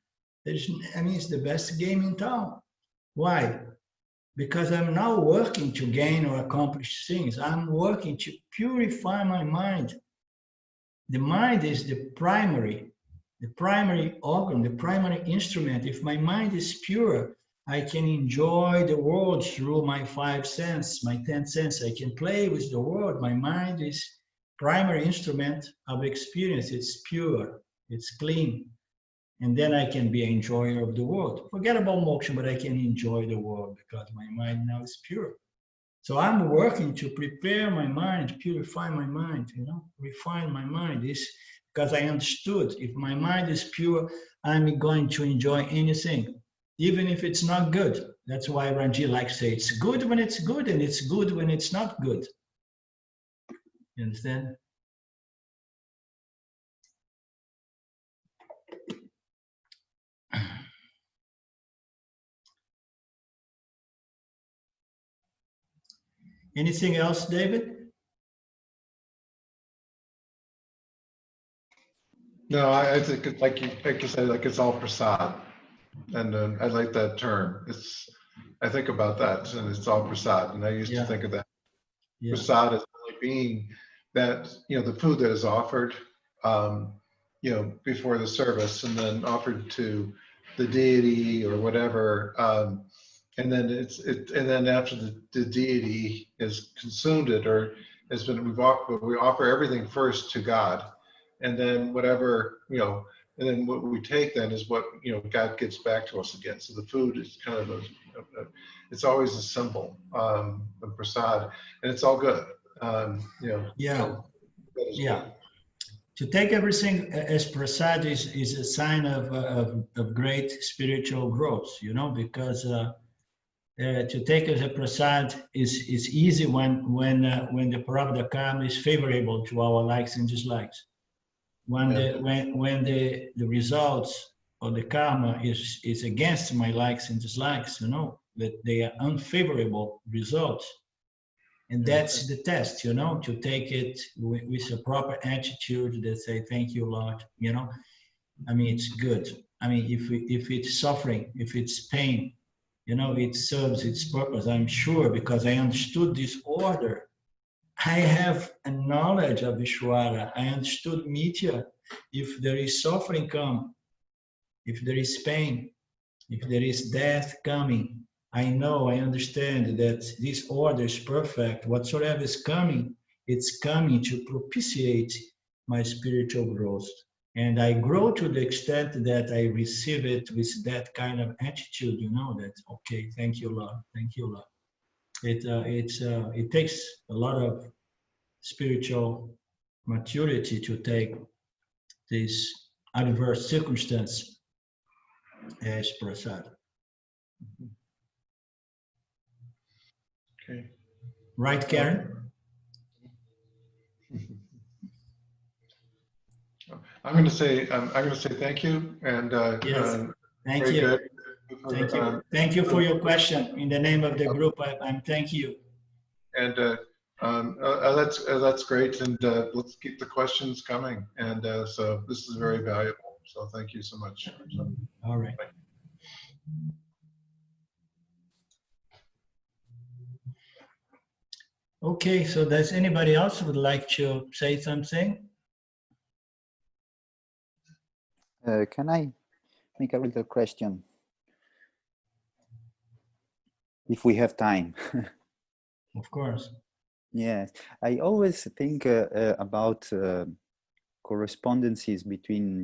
It's the best game in town. Why? Because I'm now working to gain or accomplish things. I'm working to purify my mind. The mind is the primary organ, the primary instrument. If my mind is pure, I can enjoy the world through my 5 senses, my 10 senses. I can play with the world. My mind is primary instrument of experience. It's pure, it's clean. And then I can be an enjoyer of the world. Forget about moksha, but I can enjoy the world because my mind now is pure. So I'm working to prepare my mind, purify my mind, you know, refine my mind. This because I understood if my mind is pure, I'm going to enjoy anything, even if it's not good. That's why Ranji likes to say it's good when it's good and it's good when it's not good. You understand? Anything else, David? No, I think it's like you said, like it's all prasad, and I like that term. I think about that, and it's all prasad, and I used to think of that. Yeah. Prasad as only being that, you know, the food that is offered, you know, before the service, and then offered to the deity or whatever, and then and then after the deity has consumed it or has been, we offer everything first to God. And then whatever, you know, and then what we take then is what, you know, God gets back to us again. So the food is kind of it's always a symbol of prasad, and it's all good. You know. Yeah. So yeah. Good. To take everything as prasad is a sign of great spiritual growth, you know, because to take as a prasad is easy when the prarabdha karma is favorable to our likes and dislikes. When the results of the karma is against my likes and dislikes, you know, that they are unfavorable results. And that's the test, you know, to take it with a proper attitude that say, thank you, Lord, you know. I mean, it's good. I mean, if it's suffering, if it's pain, you know, it serves its purpose, I'm sure, because I understood this order. I have a knowledge of Ishvara. I understood Mithya. If there is suffering come, if there is pain, if there is death coming, I know, I understand that this order is perfect. Whatsoever is coming, it's coming to propitiate my spiritual growth. And I grow to the extent that I receive it with that kind of attitude, you know, that, okay, thank you, Lord, thank you, Lord. It takes a lot of spiritual maturity to take this adverse circumstance as prasad. Okay. Right, Karen? I'm going to say thank you, and Yes. Thank very you. good. Thank you. Thank you for your question. In the name of the group, I'm thank you. And that's great, and let's keep the questions coming. And so this is very valuable. So thank you so much. So, All right. Okay, so does anybody else would like to say something? Can I make a little question? If we have time. Of course. Yes, I always think about correspondences between,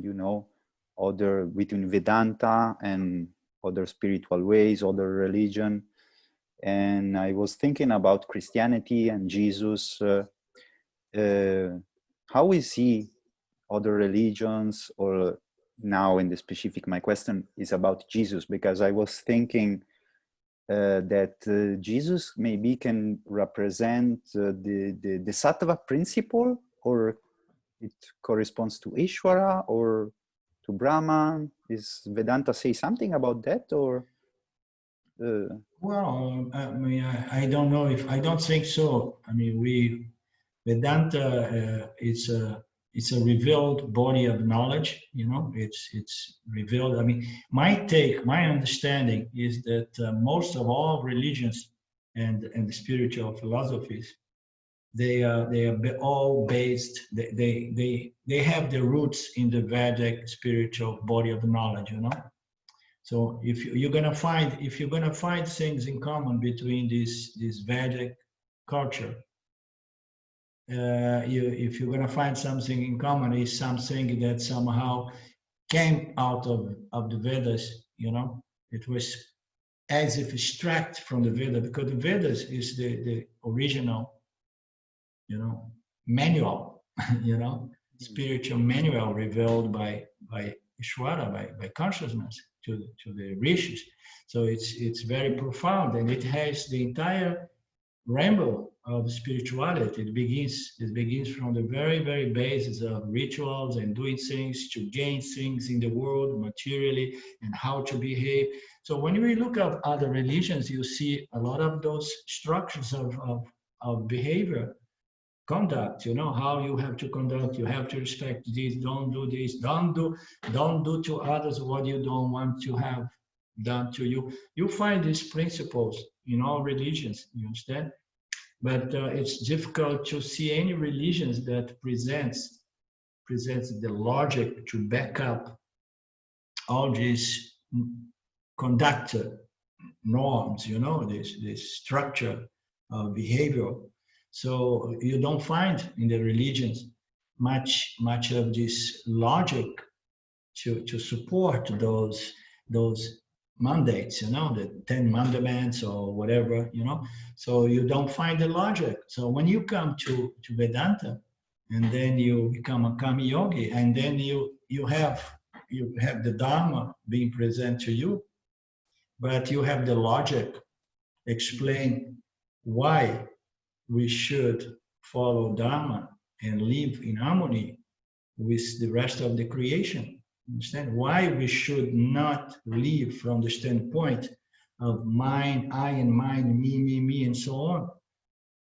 between Vedanta and other spiritual ways, other religion. And I was thinking about Christianity and Jesus. How is he other religions, or now in the specific, my question is about Jesus, because I was thinking that Jesus maybe can represent the Sattva principle, or it corresponds to Ishvara or to Brahman. Is Vedanta say something about that, or? Well, I mean, I don't know if, I don't think so. I mean, Vedanta, it's a revealed body of knowledge, it's revealed. I mean, my understanding is that most of all religions and the spiritual philosophies, they are all based, they have their roots in the Vedic spiritual body of knowledge, So if you're gonna find things in common between this Vedic culture, if you're gonna find something in common, is something that somehow came out of the Vedas. It was as if extract from the Vedas, because the Vedas is the original, manual, spiritual manual revealed by Ishvara, by consciousness to the rishis. So it's very profound, and it has the entire rainbow of spirituality. It begins from the very, very basis of rituals and doing things to gain things in the world materially, and how to behave. So when we look at other religions, you see a lot of those structures of behavior, conduct, how you have to conduct, you have to respect this, don't do this, don't do to others what you don't want to have done to you. You find these principles in all religions, you understand? But it's difficult to see any religions that presents the logic to back up all these conduct norms, this structure of behavior. So you don't find in the religions much of this logic to support those mandates, the 10 mandaments or whatever, So you don't find the logic. So when you come to Vedanta, and then you become a Kami Yogi, and then you have the Dharma being present to you, but you have the logic explain why we should follow Dharma and live in harmony with the rest of the creation. Understand why we should not live from the standpoint of mine, I and mine, me, and so on.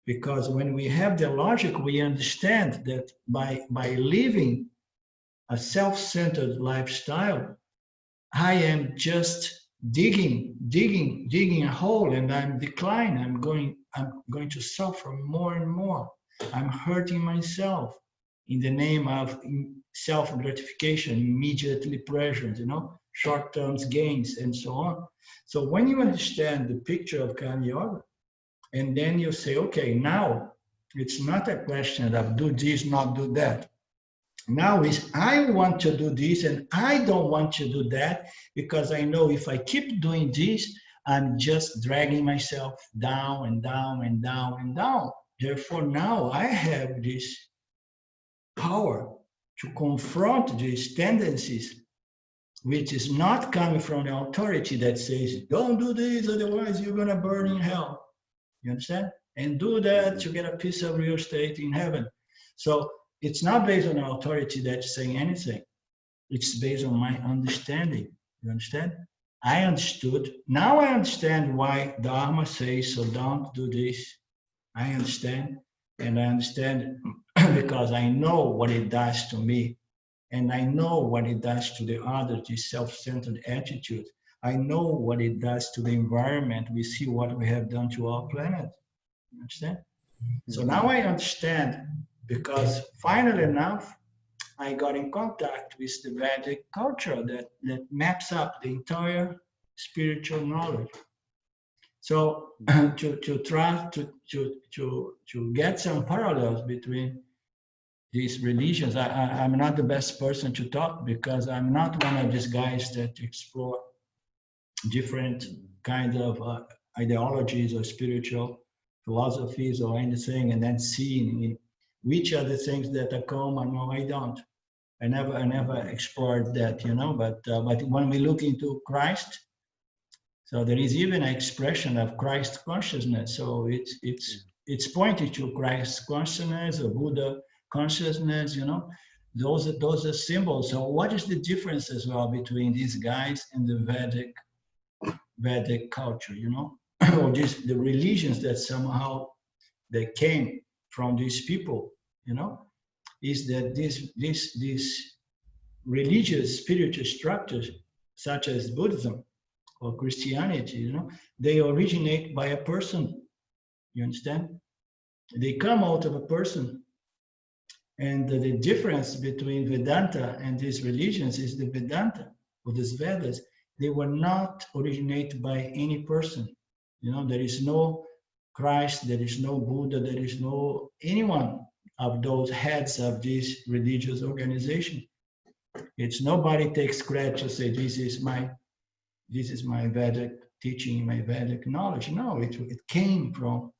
Because when we have the logic, we understand that by living a self-centered lifestyle, I am just digging a hole, and I'm declining. I'm going to suffer more and more. I'm hurting myself in the name of self-gratification, immediately pleasures, short-term gains, and so on. So when you understand the picture of Kami Yoga, and then you say, okay, now it's not a question of do this, not do that. Now is I want to do this and I don't want to do that, because I know if I keep doing this, I'm just dragging myself down and down and down and down. Therefore, now I have this power to confront these tendencies, which is not coming from the authority that says, don't do this, otherwise you're going to burn in hell. You understand? And do that to get a piece of real estate in heaven. So it's not based on authority that's saying anything. It's based on my understanding. You understand? I understood. Now I understand why Dharma says, so don't do this. I understand. And I understand because I know what it does to me. And I know what it does to the other, this self-centered attitude. I know what it does to the environment. We see what we have done to our planet. You understand? So now I understand, because finally enough, I got in contact with the Vedic culture that maps up the entire spiritual knowledge. So to try to get some parallels between these religions, I'm not the best person to talk, because I'm not one of these guys that explore different kinds of ideologies or spiritual philosophies or anything, and then seeing which are the things that are common. No, I don't. I never explored that, you know. But when we look into Christ, so there is even an expression of Christ consciousness. So it's pointed to Christ consciousness or Buddha consciousness, you know. Those are symbols. So what is the difference as well between these guys and the Vedic culture, you know, or the religions that somehow they came from these people, you know, is that these religious spiritual structures, such as Buddhism or Christianity, you know, they originate by a person. You understand? They come out of a person. And the difference between Vedanta and these religions is the Vedanta or these Vedas, they were not originated by any person. You know, there is no Christ, there is no Buddha, there is no anyone of those heads of this religious organization. It's nobody takes credit to say this is my Vedic teaching, my Vedic knowledge. No, it came from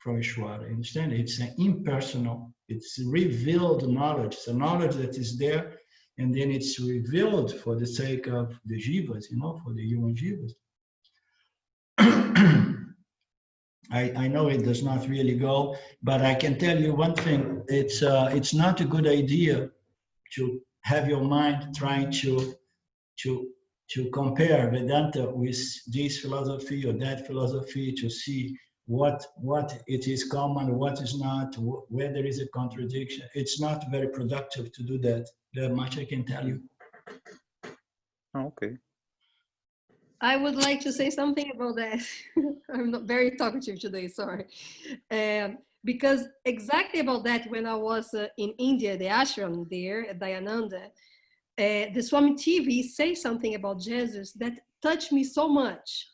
Ishvara. Understand? It's an impersonal, it's revealed knowledge. It's a knowledge that is there, and then it's revealed for the sake of the jivas, you know, for the human jivas. I know it does not really go, but I can tell you one thing: it's not a good idea to have your mind trying to compare Vedanta with this philosophy or that philosophy, to see what it is common, what is not, where there is a contradiction. It's not very productive to do that. That much I can tell you. Okay. I would like to say something about that. I'm not very talkative today, sorry. Because exactly about that, when I was in India, the ashram there at Dayananda, the Swami TV says something about Jesus that touched me so much.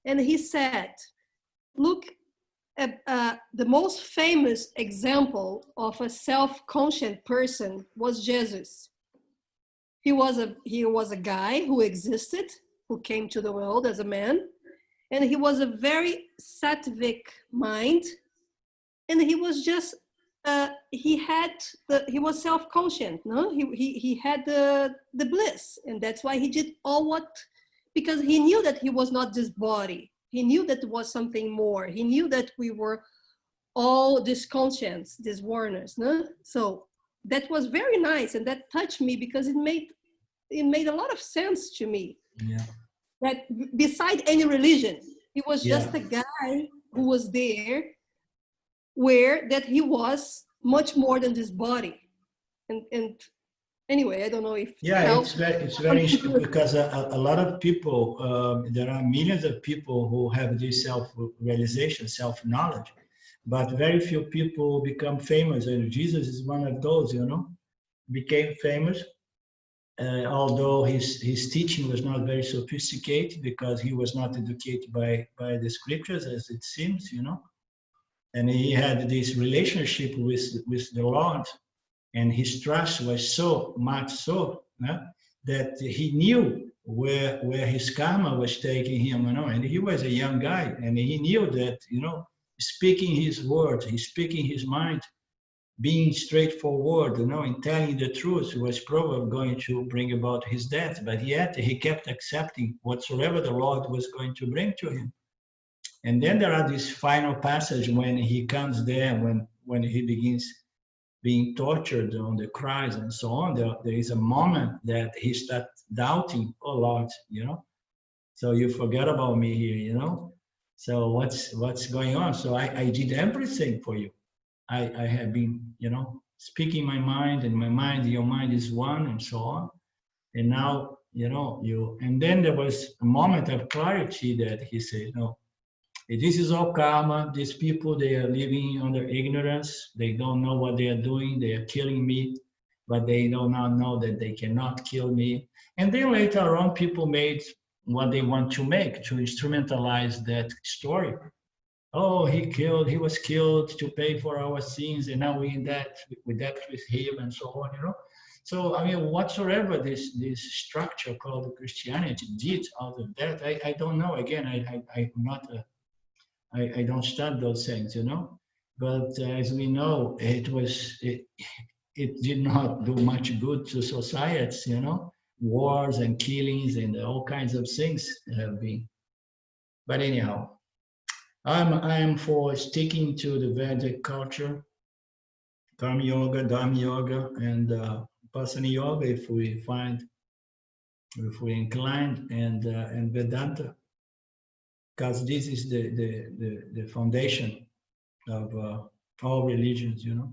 And he said, look, the most famous example of a self-conscious person was Jesus. He was a guy who existed, who came to the world as a man, and he was a very sattvic mind, and he was just he was self-conscious, no? He had the bliss, and that's why he did all because he knew that he was not this body. He knew that there was something more. He knew that we were all this conscience, these warners, no? So that was very nice, and that touched me because it made a lot of sense to me. Yeah. That beside any religion, he was just Yeah. a guy who was there, where that he was much more than this body. And anyway, I don't know if it's very interesting, because a lot of people, there are millions of people who have this self-realization, self-knowledge, but very few people become famous, and Jesus is one of those, you know, became famous. Although his teaching was not very sophisticated, because he was not educated by the scriptures, as it seems, you know, and he had this relationship with the Lord, and his trust was so much so that he knew where his karma was taking him, you know, and he was a young guy, and he knew that, you know, speaking his words, he's speaking his mind, being straightforward, you know, and telling the truth was probably going to bring about his death, but yet he kept accepting whatsoever the Lord was going to bring to him. And then there are this final passage when he comes there, when he begins being tortured on the cross and so on. There is a moment that he starts doubting, oh Lord, you know, so you forget about me here, you know. So what's going on? So I did everything for you. I have been, you know, speaking my mind, and my mind, your mind is one, and so on. And now, you know, and then there was a moment of clarity that he said, no, this is all karma. These people, they are living under ignorance. They don't know what they are doing. They are killing me, but they do not know that they cannot kill me. And then later on, people made what they want to make, to instrumentalize that story. Oh, he was killed to pay for our sins, and now we in debt with him, and so on, you know. So I mean, whatsoever this structure called Christianity did out of that, I don't know. Again, I'm not I don't study those things, you know. But as we know, it did not do much good to societies, you know. Wars and killings and all kinds of things have been. But anyhow, I'm for sticking to the Vedic culture, Karma Yoga, Dharma Yoga, and Vipassana Yoga if we're inclined, and Vedanta, because this is the foundation of all religions, you know.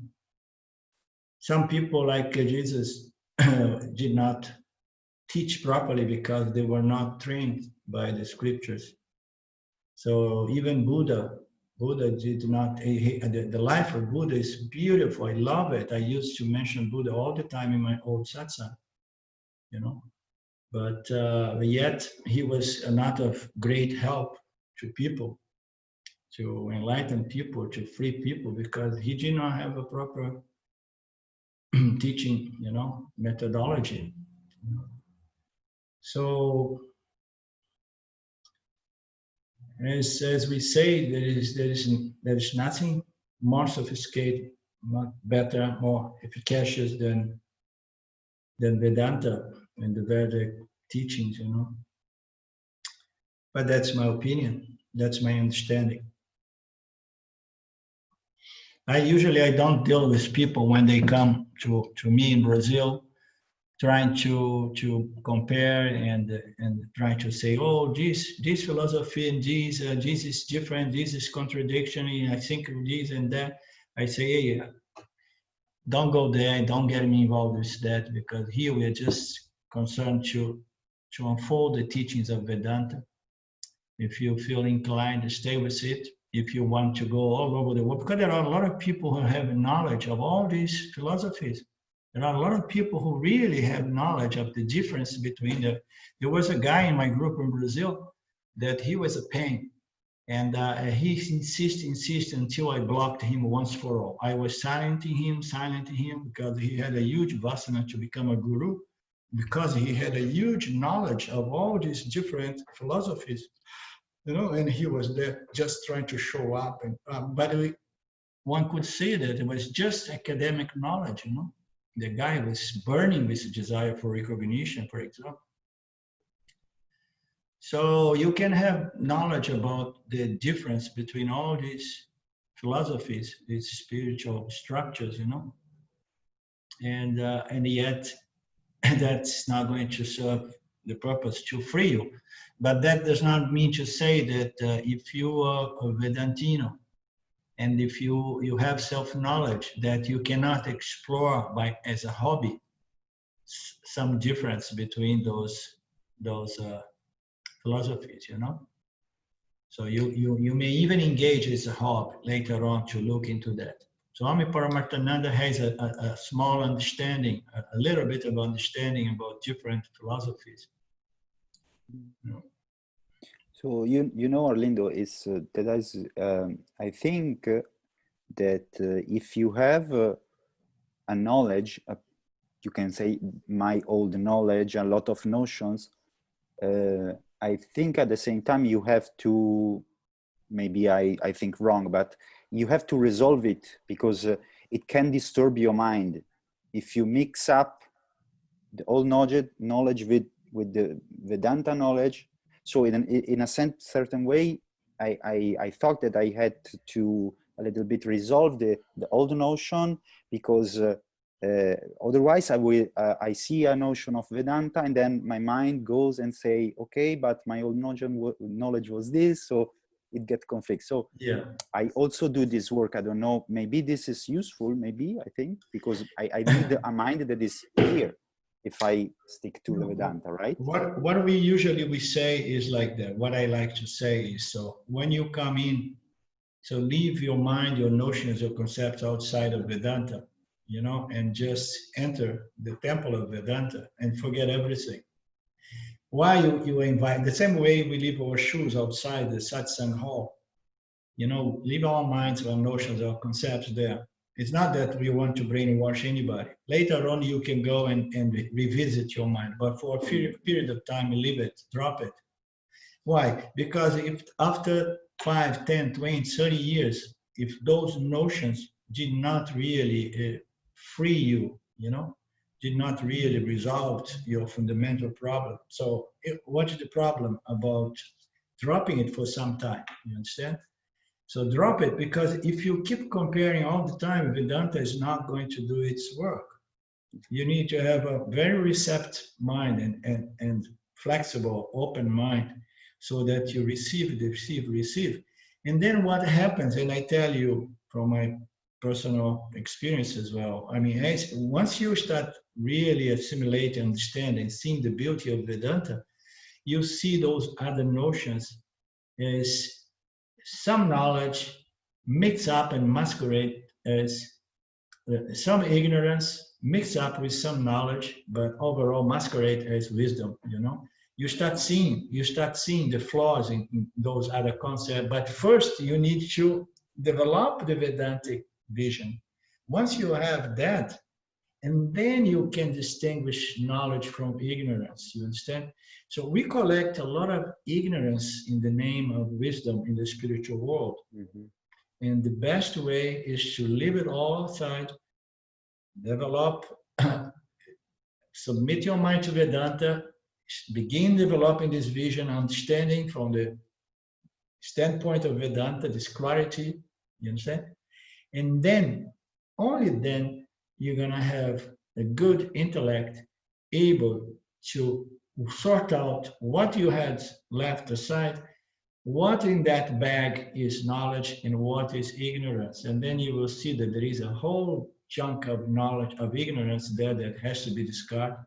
Some people like Jesus did not teach properly because they were not trained by the scriptures. So even Buddha did not, the life of Buddha is beautiful. I love it. I used to mention Buddha all the time in my old satsang, you know. But yet he was not of great help to people, to enlighten people, to free people, because he did not have a proper teaching, you know, methodology. So as we say, there is nothing more sophisticated, not better, more efficacious than Vedanta and the Vedic teachings, you know. But that's my opinion. That's my understanding. I don't deal with people when they come to me in Brazil, trying to compare and trying to say, oh, this philosophy and this is different, this is contradiction, I think this and that. I say, hey, don't go there, don't get me involved with that, because here we are just concerned to unfold the teachings of Vedanta. If you feel inclined to stay with it, if you want to go all over the world, because there are a lot of people who have knowledge of all these philosophies. There are a lot of people who really have knowledge of the difference between there was a guy in my group in Brazil that he was a pain, and he insisted until I blocked him once for all. I was silencing him because he had a huge vasana to become a guru, because he had a huge knowledge of all these different philosophies, you know, and he was there just trying to show up. And by the way, one could say that it was just academic knowledge, you know. The guy was burning with desire for recognition, for example. So you can have knowledge about the difference between all these philosophies, these spiritual structures, you know, and yet that's not going to serve the purpose to free you. But that does not mean to say that if you are a Vedantino, and if you have self-knowledge, that you cannot explore as a hobby some difference between those philosophies, you know. So you may even engage as a hobby later on to look into that. Swami Paramarthananda has a small understanding, a little bit of understanding about different philosophies. You know. So you know, Orlando, is that I think that if you have a knowledge, you can say my old knowledge, a lot of notions, I think at the same time you have to, maybe I think wrong, but you have to resolve it, because it can disturb your mind. If you mix up the old knowledge with the Vedanta knowledge, so in a certain way, I thought that I had to a little bit resolve the old notion, because otherwise I see a notion of Vedanta, and then my mind goes and say, okay, but my old knowledge was this, so it gets conflict. So Yeah. I also do this work. I don't know, maybe this is useful, maybe, I think, because I need a mind that is clear if I stick to the Vedanta, right? What we usually say is like that. What I like to say is, so when you come in, so leave your mind, your notions, your concepts outside of Vedanta, you know, and just enter the temple of Vedanta and forget everything. Why you invite, the same way we leave our shoes outside the Satsang hall, you know, leave our minds, our notions, our concepts there. It's not that we want to brainwash anybody. Later on, you can go and revisit your mind, but for a period of time, leave it, drop it. Why? Because if after 5, 10, 20, 30 years, if those notions did not really free you, you know, did not really resolve your fundamental problem. So what is the problem about dropping it for some time? You understand? So drop it, because if you keep comparing all the time, Vedanta is not going to do its work. You need to have a very receptive mind and flexible, open mind, so that you receive. And then what happens, and I tell you from my personal experience as well, I mean, once you start really assimilating, understanding, seeing the beauty of Vedanta, you see those other notions as some knowledge mixed up and masquerade as some ignorance mixed up with some knowledge, but overall masquerade as wisdom, you know. You start seeing the flaws in those other concepts, but first you need to develop the Vedantic vision. Once you have that, and then you can distinguish knowledge from ignorance, you understand? So we collect a lot of ignorance in the name of wisdom in the spiritual world. Mm-hmm. And the best way is to leave it all aside, develop, submit your mind to Vedanta, begin developing this vision, understanding from the standpoint of Vedanta, this clarity, you understand? And then, only then, you're going to have a good intellect able to sort out what you had left aside, what in that bag is knowledge and what is ignorance. And then you will see that there is a whole chunk of knowledge, of ignorance there that has to be discarded.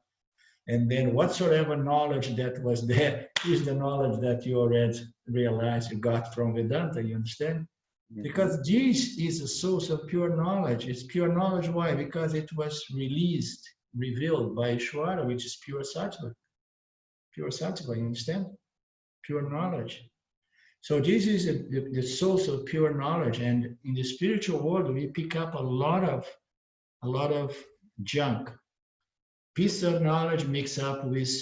And then whatsoever knowledge that was there is the knowledge that you already realized you got from Vedanta, you understand? Because this is a source of pure knowledge. It's pure knowledge. Why? Because it was released, revealed by Ishvara, which is pure sattva. Pure sattva, you understand? Pure knowledge. So this is the source of pure knowledge. And in the spiritual world, we pick up a lot of junk. Piece of knowledge mixed up with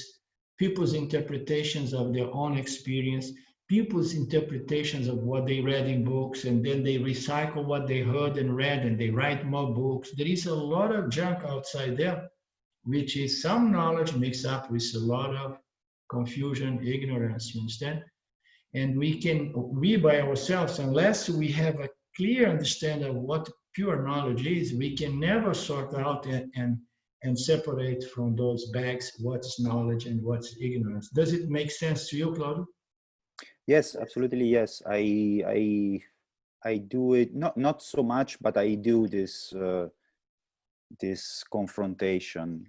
people's interpretations of their own experience, people's interpretations of what they read in books, and then they recycle what they heard and read, and they write more books. There is a lot of junk outside there, which is some knowledge mixed up with a lot of confusion, ignorance, you understand? And we by ourselves, unless we have a clear understanding of what pure knowledge is, we can never sort out and separate from those bags what's knowledge and what's ignorance. Does it make sense to you, Claudio? Yes, absolutely. Yes, I do it not so much, but I do this this confrontation.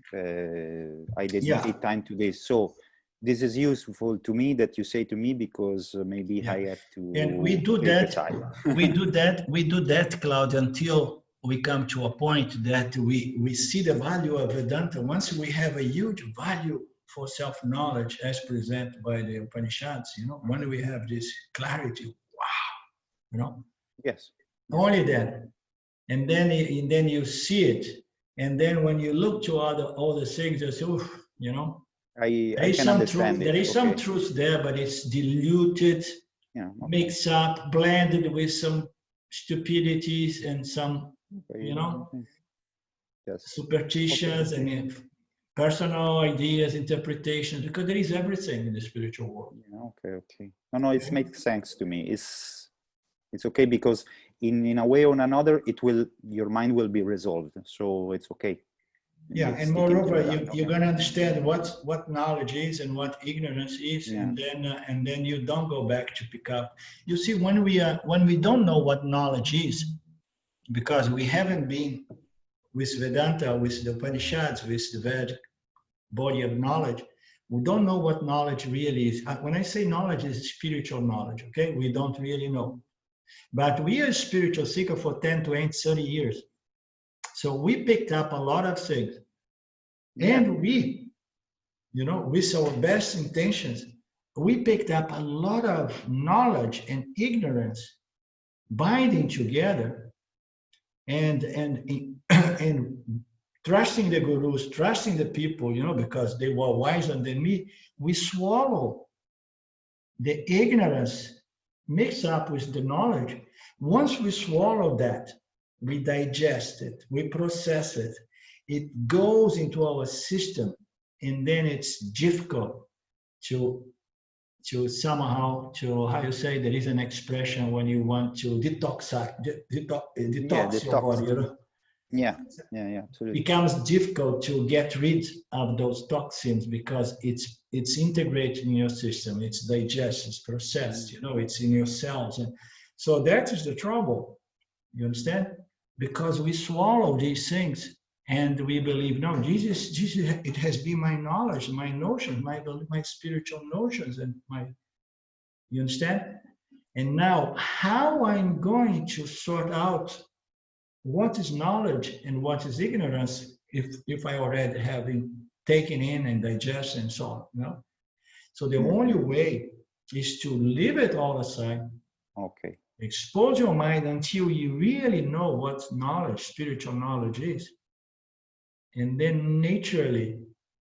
I dedicate time to this. So this is useful to me that you say to me, because maybe I have to. And we do that. We do that, Claudio, until we come to a point that we see the value of Vedanta. Once we have a huge value for self-knowledge as presented by the Upanishads, you know, when we have this clarity, wow, you know. Yes. Only then. And then you see it. And then when you look to all the things, you say, oof, you know, I can understand truth, there is some truth there, but it's diluted, mixed up, blended with some stupidities and some, you know, superstitions and personal ideas, interpretations, because there is everything in the spiritual world. Yeah, okay. No, it makes sense to me. It's okay because in a way or another, your mind will be resolved. So it's okay. Yeah, and moreover, you're going to understand what knowledge is and what ignorance is, and then you don't go back to pick up. You see, when we don't know what knowledge is, because we haven't been with Vedanta, with the Upanishads, with the Vedic body of knowledge, we don't know what knowledge really is. When I say knowledge, it's spiritual knowledge, okay? We don't really know. But we are spiritual seeker for 10, 20, 30 years. So we picked up a lot of things. Yeah. And we, with our best intentions, we picked up a lot of knowledge and ignorance binding together and trusting the gurus, trusting the people, because they were wiser than me. We swallow the ignorance mixed up with the knowledge. Once we swallow that, we digest it, we process it, it goes into our system, and then it's difficult to somehow, how you say, there is an expression when you want to detox your body, Yeah, absolutely. It becomes difficult to get rid of those toxins because it's integrated in your system, it's digested, it's processed, it's in your cells. And so that is the trouble, you understand? Because we swallow these things and we believe, no, Jesus, it has been my knowledge, my notions, my spiritual notions, and you understand? And now, how I'm going to sort out what is knowledge and what is ignorance if I already have been taken in and digested and so on, So the only way is to leave it all aside. Okay. Expose your mind until you really know what knowledge, spiritual knowledge is. And then naturally,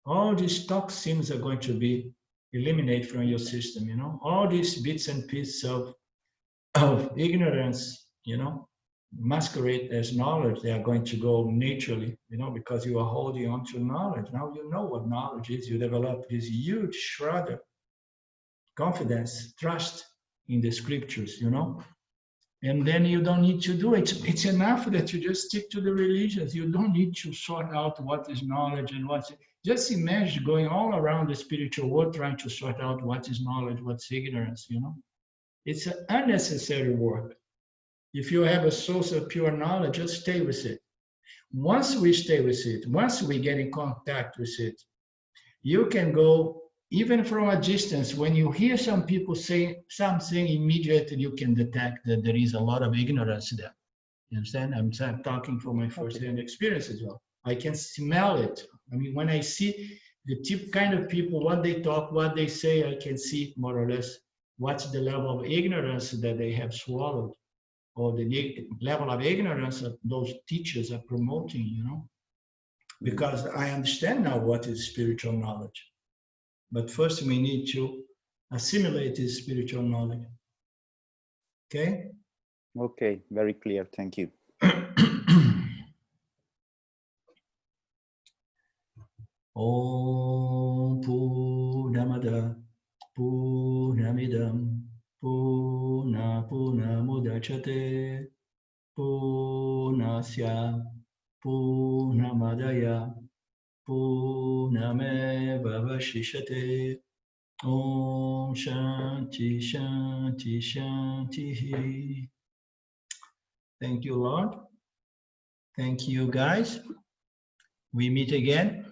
all these toxins are going to be eliminated from your system, all these bits and pieces of ignorance, masquerade as knowledge, they are going to go naturally, because you are holding on to knowledge. Now you know what knowledge is. You develop this huge shroud of confidence, trust in the scriptures, and then you don't need to do it. It's enough that you just stick to the religions. You don't need to sort out what is knowledge and what's... Just imagine going all around the spiritual world trying to sort out what is knowledge, what's ignorance, It's an unnecessary work. If you have a source of pure knowledge, just stay with it. Once we stay with it, once we get in contact with it, you can go even from a distance. When you hear some people say something, immediately you can detect that there is a lot of ignorance there. You understand? I'm talking from my first-hand experience as well. I can smell it. I mean, when I see the kind of people, what they talk, what they say, I can see more or less what's the level of ignorance that they have swallowed, or the level of ignorance that those teachers are promoting, because I understand now what is spiritual knowledge. But first we need to assimilate this spiritual knowledge. Okay? Okay, very clear. Thank you. Om Purnamada Purnamidam Purnamudachyate Purnasya Purnamadaya Purnamevavashishate. Om Shanti Shanti Shanti. Thank you, Lord. Thank you, guys. We meet again.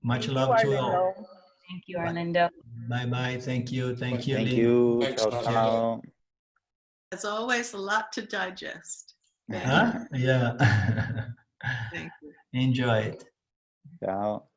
Much love to all. Thank you, Arlindo. Bye-bye. Thank you. Thank you. Thank you. Thanks, Ciao, Arlindo. ciao. As always, a lot to digest. Huh? Yeah. Thank you. Enjoy it. Ciao.